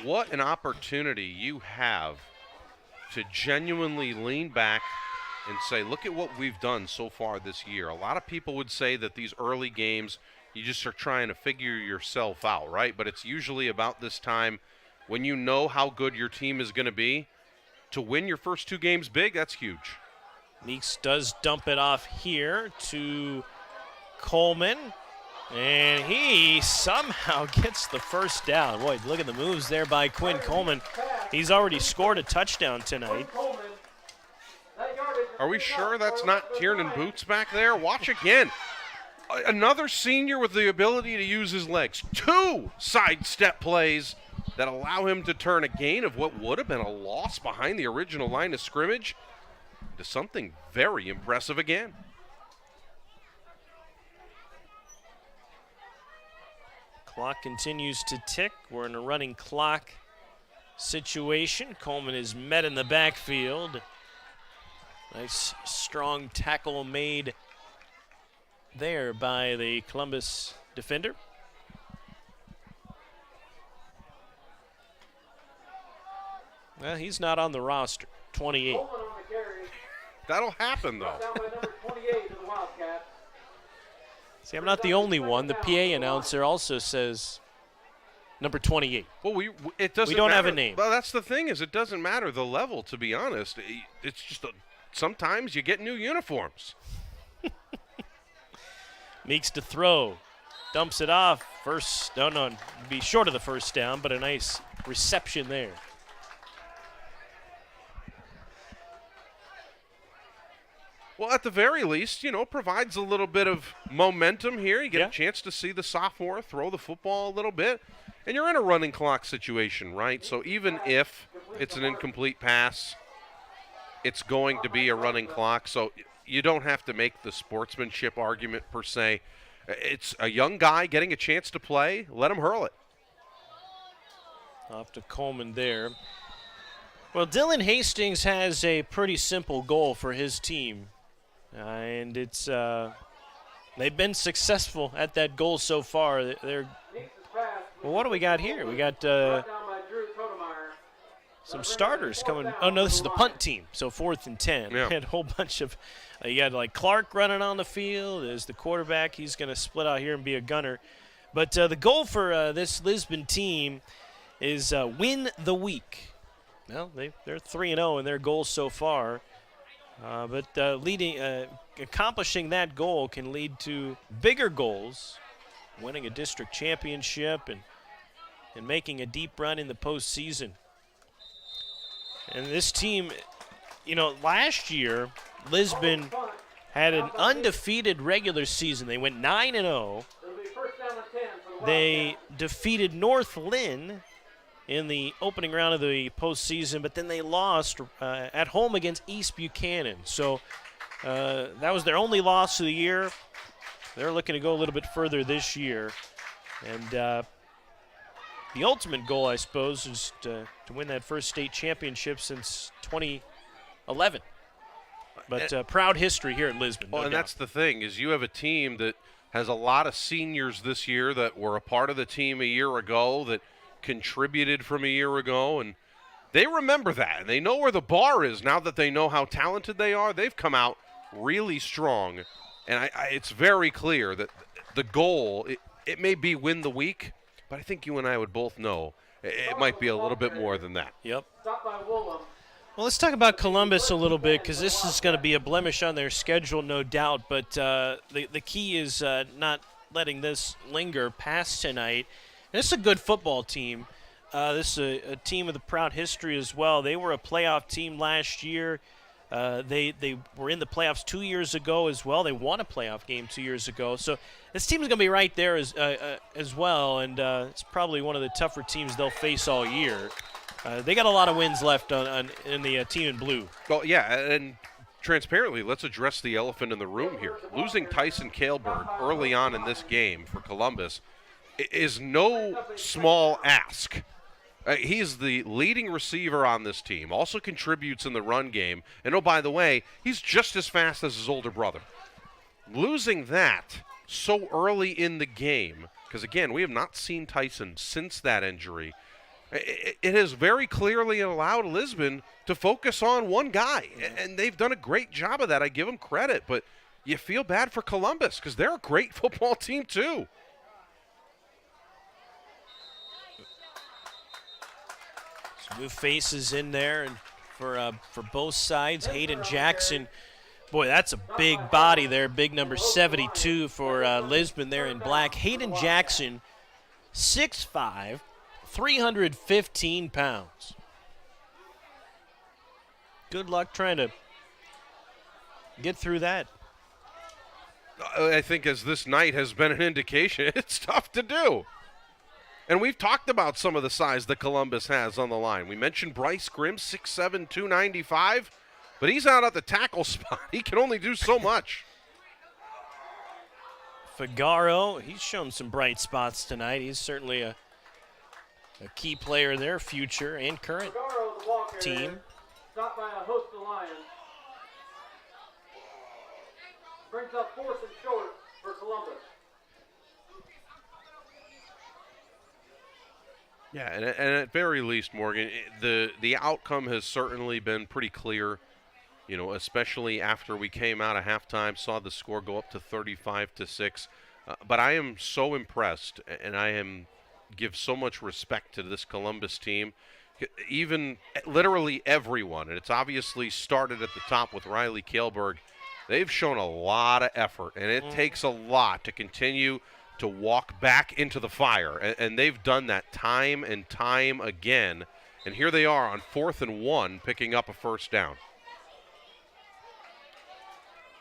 what an opportunity you have to genuinely lean back and say, look at what we've done so far this year. A lot of people would say that these early games, you just are trying to figure yourself out, right? But it's usually about this time when you know how good your team is going to be. To win your first 2 games big, that's huge. Meeks does dump it off here to Coleman, and he somehow gets the first down. Boy, look at the moves there by Quinn Coleman. He's already scored a touchdown tonight. Are we sure that's not Tiernan Boots back there? Watch again. Another senior with the ability to use his legs. 2 sidestep plays that allow him to turn a gain of what would have been a loss behind the original line of scrimmage to something very impressive again. Clock continues to tick. We're in a running clock situation. Coleman is met in the backfield. Nice strong tackle made there by the Columbus defender. Well, he's not on the roster. 28. That'll happen, though. See, I'm not the only one. The PA announcer also says number 28. Well, it doesn't. We don't have matter. a name. Well, that's the thing is, it doesn't matter the level. To be honest, it's just sometimes you get new uniforms. Meeks to throw, dumps it off. First, no, be short of the first down, but a nice reception there. Well, at the very least, provides a little bit of momentum here. You get a chance to see the sophomore throw the football a little bit. And you're in a running clock situation, right? So even if it's an incomplete pass, it's going to be a running clock. So you don't have to make the sportsmanship argument per se. It's a young guy getting a chance to play. Let him hurl it. Off to Coleman there. Well, Dylan Hastings has a pretty simple goal for his team. And it's they've been successful at that goal so far. Well, what do we got here? We got some starters coming. Oh, no, this is the punt team. So 4th and 10. Yeah. We had a whole bunch of you had like Clark running on the field as the quarterback. He's going to split out here and be a gunner. But the goal for this Lisbon team is win the week. Well, they're 3-0 in their goals so far. But accomplishing that goal can lead to bigger goals, winning a district championship and making a deep run in the postseason. And this team, last year, Lisbon had an undefeated regular season. They went 9-0. They defeated North Lynn in the opening round of the postseason, but then they lost at home against East Buchanan. So that was their only loss of the year. They're looking to go a little bit further this year. And the ultimate goal, I suppose, is to win that first state championship since 2011. But proud history here at Lisbon. Well, and that's the thing, is you have a team that has a lot of seniors this year that were a part of the team a year ago, that contributed from a year ago, and they remember that, and they know where the bar is now that they know how talented they are. They've come out really strong, and it's very clear that the goal, it may be win the week, but I think you and I would both know it might be a little bit more than that. Yep. Stop by Woolham. Well, let's talk about Columbus a little bit, because this is going to be a blemish on their schedule, no doubt. But the key is not letting this linger past tonight. And this is a good football team. This is a team with a proud history as well. They were a playoff team last year. They were in the playoffs 2 years ago as well. They won a playoff game 2 years ago. So this team is going to be right there as well, and it's probably one of the tougher teams they'll face all year. They got a lot of wins left in the team in blue. Well, yeah, and transparently, let's address the elephant in the room here. Losing Tyson Kailberg early on in this game for Columbus is no small ask. He's the leading receiver on this team, also contributes in the run game. And, oh, by the way, he's just as fast as his older brother. Losing that so early in the game, because, again, we have not seen Tyson since that injury, it has very clearly allowed Lisbon to focus on one guy, and they've done a great job of that. I give them credit, but you feel bad for Columbus because they're a great football team too. Some new faces in there, and for both sides, Hayden Jackson. Boy, that's a big body there, big number 72 for Lisbon there in black. Hayden Jackson, 6'5", 315 pounds. Good luck trying to get through that. I think as this night has been an indication, it's tough to do. And we've talked about some of the size that Columbus has on the line. We mentioned Bryce Grimm, 6'7", 295, but he's out at the tackle spot. He can only do so much. Figaro, he's shown some bright spots tonight. He's certainly a key player in their future and current team. Stopped by a host of Lions. Brings up 4th and short for Columbus. Yeah, and at very least, Morgan, the outcome has certainly been pretty clear, you know, especially after we came out of halftime, saw the score go up to 35-6. But I am so impressed, and give so much respect to this Columbus team. Even literally everyone, and it's obviously started at the top with Riley Kailberg. They've shown a lot of effort, and it takes a lot to continue to walk back into the fire, and they've done that time and time again. And here they are on 4th and 1, picking up a first down.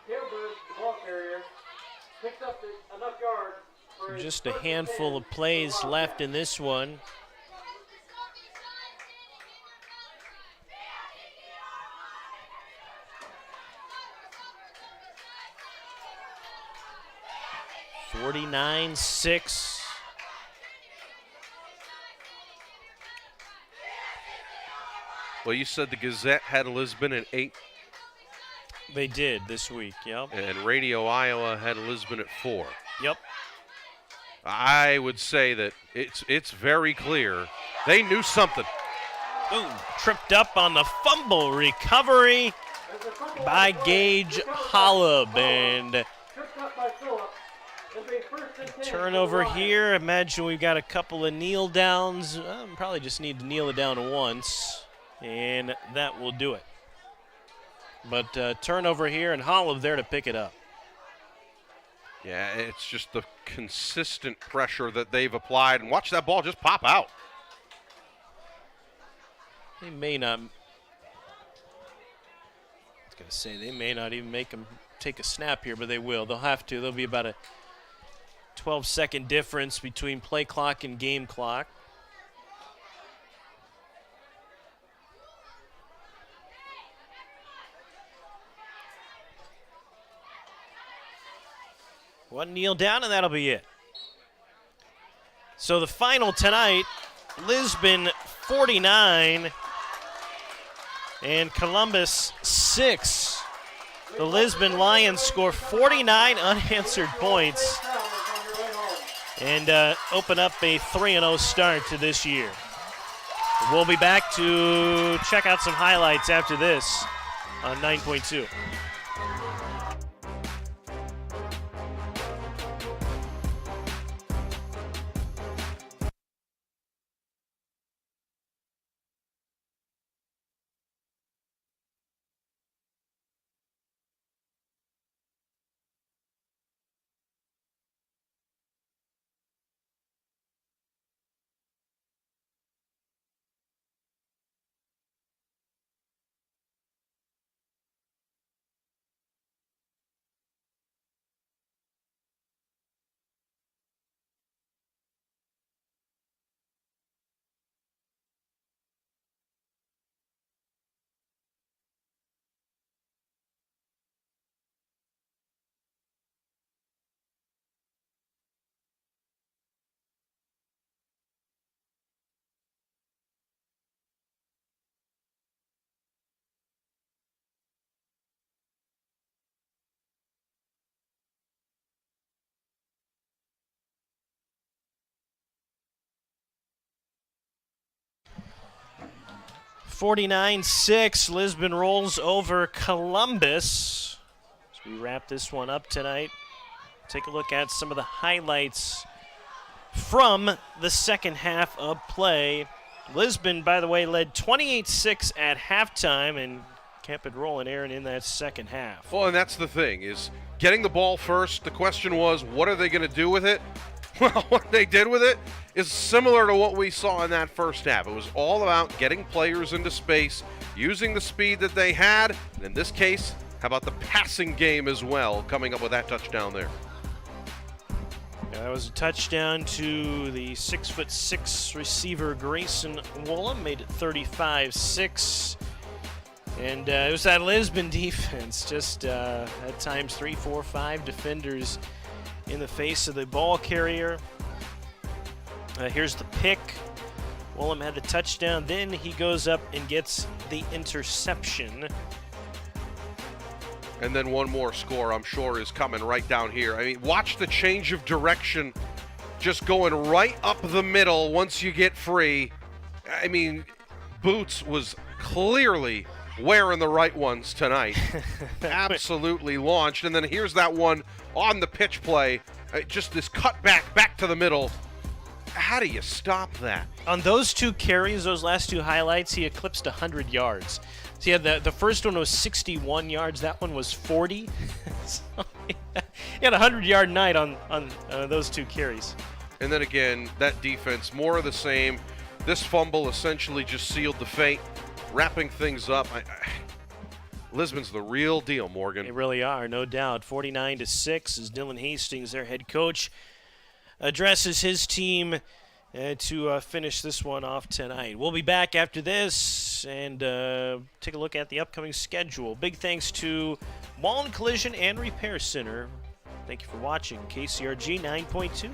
Kailberg, the ball carrier, picks up enough yards. Just a handful of plays left in this one. (49-6). Well, you said the Gazette had Lisbon at 8. They did this week, yep. And Radio Iowa had Lisbon at 4. Yep. I would say that it's very clear they knew something. Ooh, tripped up on the fumble recovery by Gage Holub, and turnover here. Imagine we've got a couple of kneel downs. Probably just need to kneel it down once, and that will do it. But turnover here, and Holub there to pick it up. Yeah, it's just the consistent pressure that they've applied. And watch that ball just pop out. They may not. I was going to say, they may not even make them take a snap here, but they will. They'll have to. There'll be about a 12-second difference between play clock and game clock. One kneel down, and that'll be it. So the final tonight Lisbon 49 and Columbus 6. The Lisbon Lions score 49 unanswered points and open up a 3-0 start to this year. We'll be back to check out some highlights after this on 9.2. (49-6), Lisbon rolls over Columbus. As we wrap this one up tonight, take a look at some of the highlights from the second half of play. Lisbon, by the way, led 28-6 at halftime and kept it rolling, Aaron, in that second half. Well, and that's the thing, is getting the ball first. The question was, what are they going to do with it? Well, what they did with it is similar to what we saw in that first half. It was all about getting players into space, using the speed that they had, and in this case, how about the passing game as well, coming up with that touchdown there. That was a touchdown to the 6'6" receiver Grayson Woolham, made it 35-6. And it was that Lisbon defense, just at times 3, 4, 5 defenders in the face of the ball carrier. Here's the pick. Woolham had the touchdown. Then he goes up and gets the interception. And then one more score, I'm sure, is coming right down here. I mean, watch the change of direction, just going right up the middle once you get free. I mean, Boots was clearly wearing the right ones tonight. Absolutely launched. And then here's that one on the pitch play. Just this cut back to the middle. How do you stop that? On those two carries, those last two highlights, he eclipsed 100 yards. So he had the first one was 61 yards. That one was 40. So he had a 100-yard night on those two carries. And then again, that defense, more of the same. This fumble essentially just sealed the fate, wrapping things up. Lisbon's the real deal, Morgan. They really are, no doubt. 49-6 as Dylan Hastings, their head coach, addresses his team to finish this one off tonight. We'll be back after this and take a look at the upcoming schedule. Big thanks to Wallen Collision and Repair Center. Thank you for watching KCRG 9.2.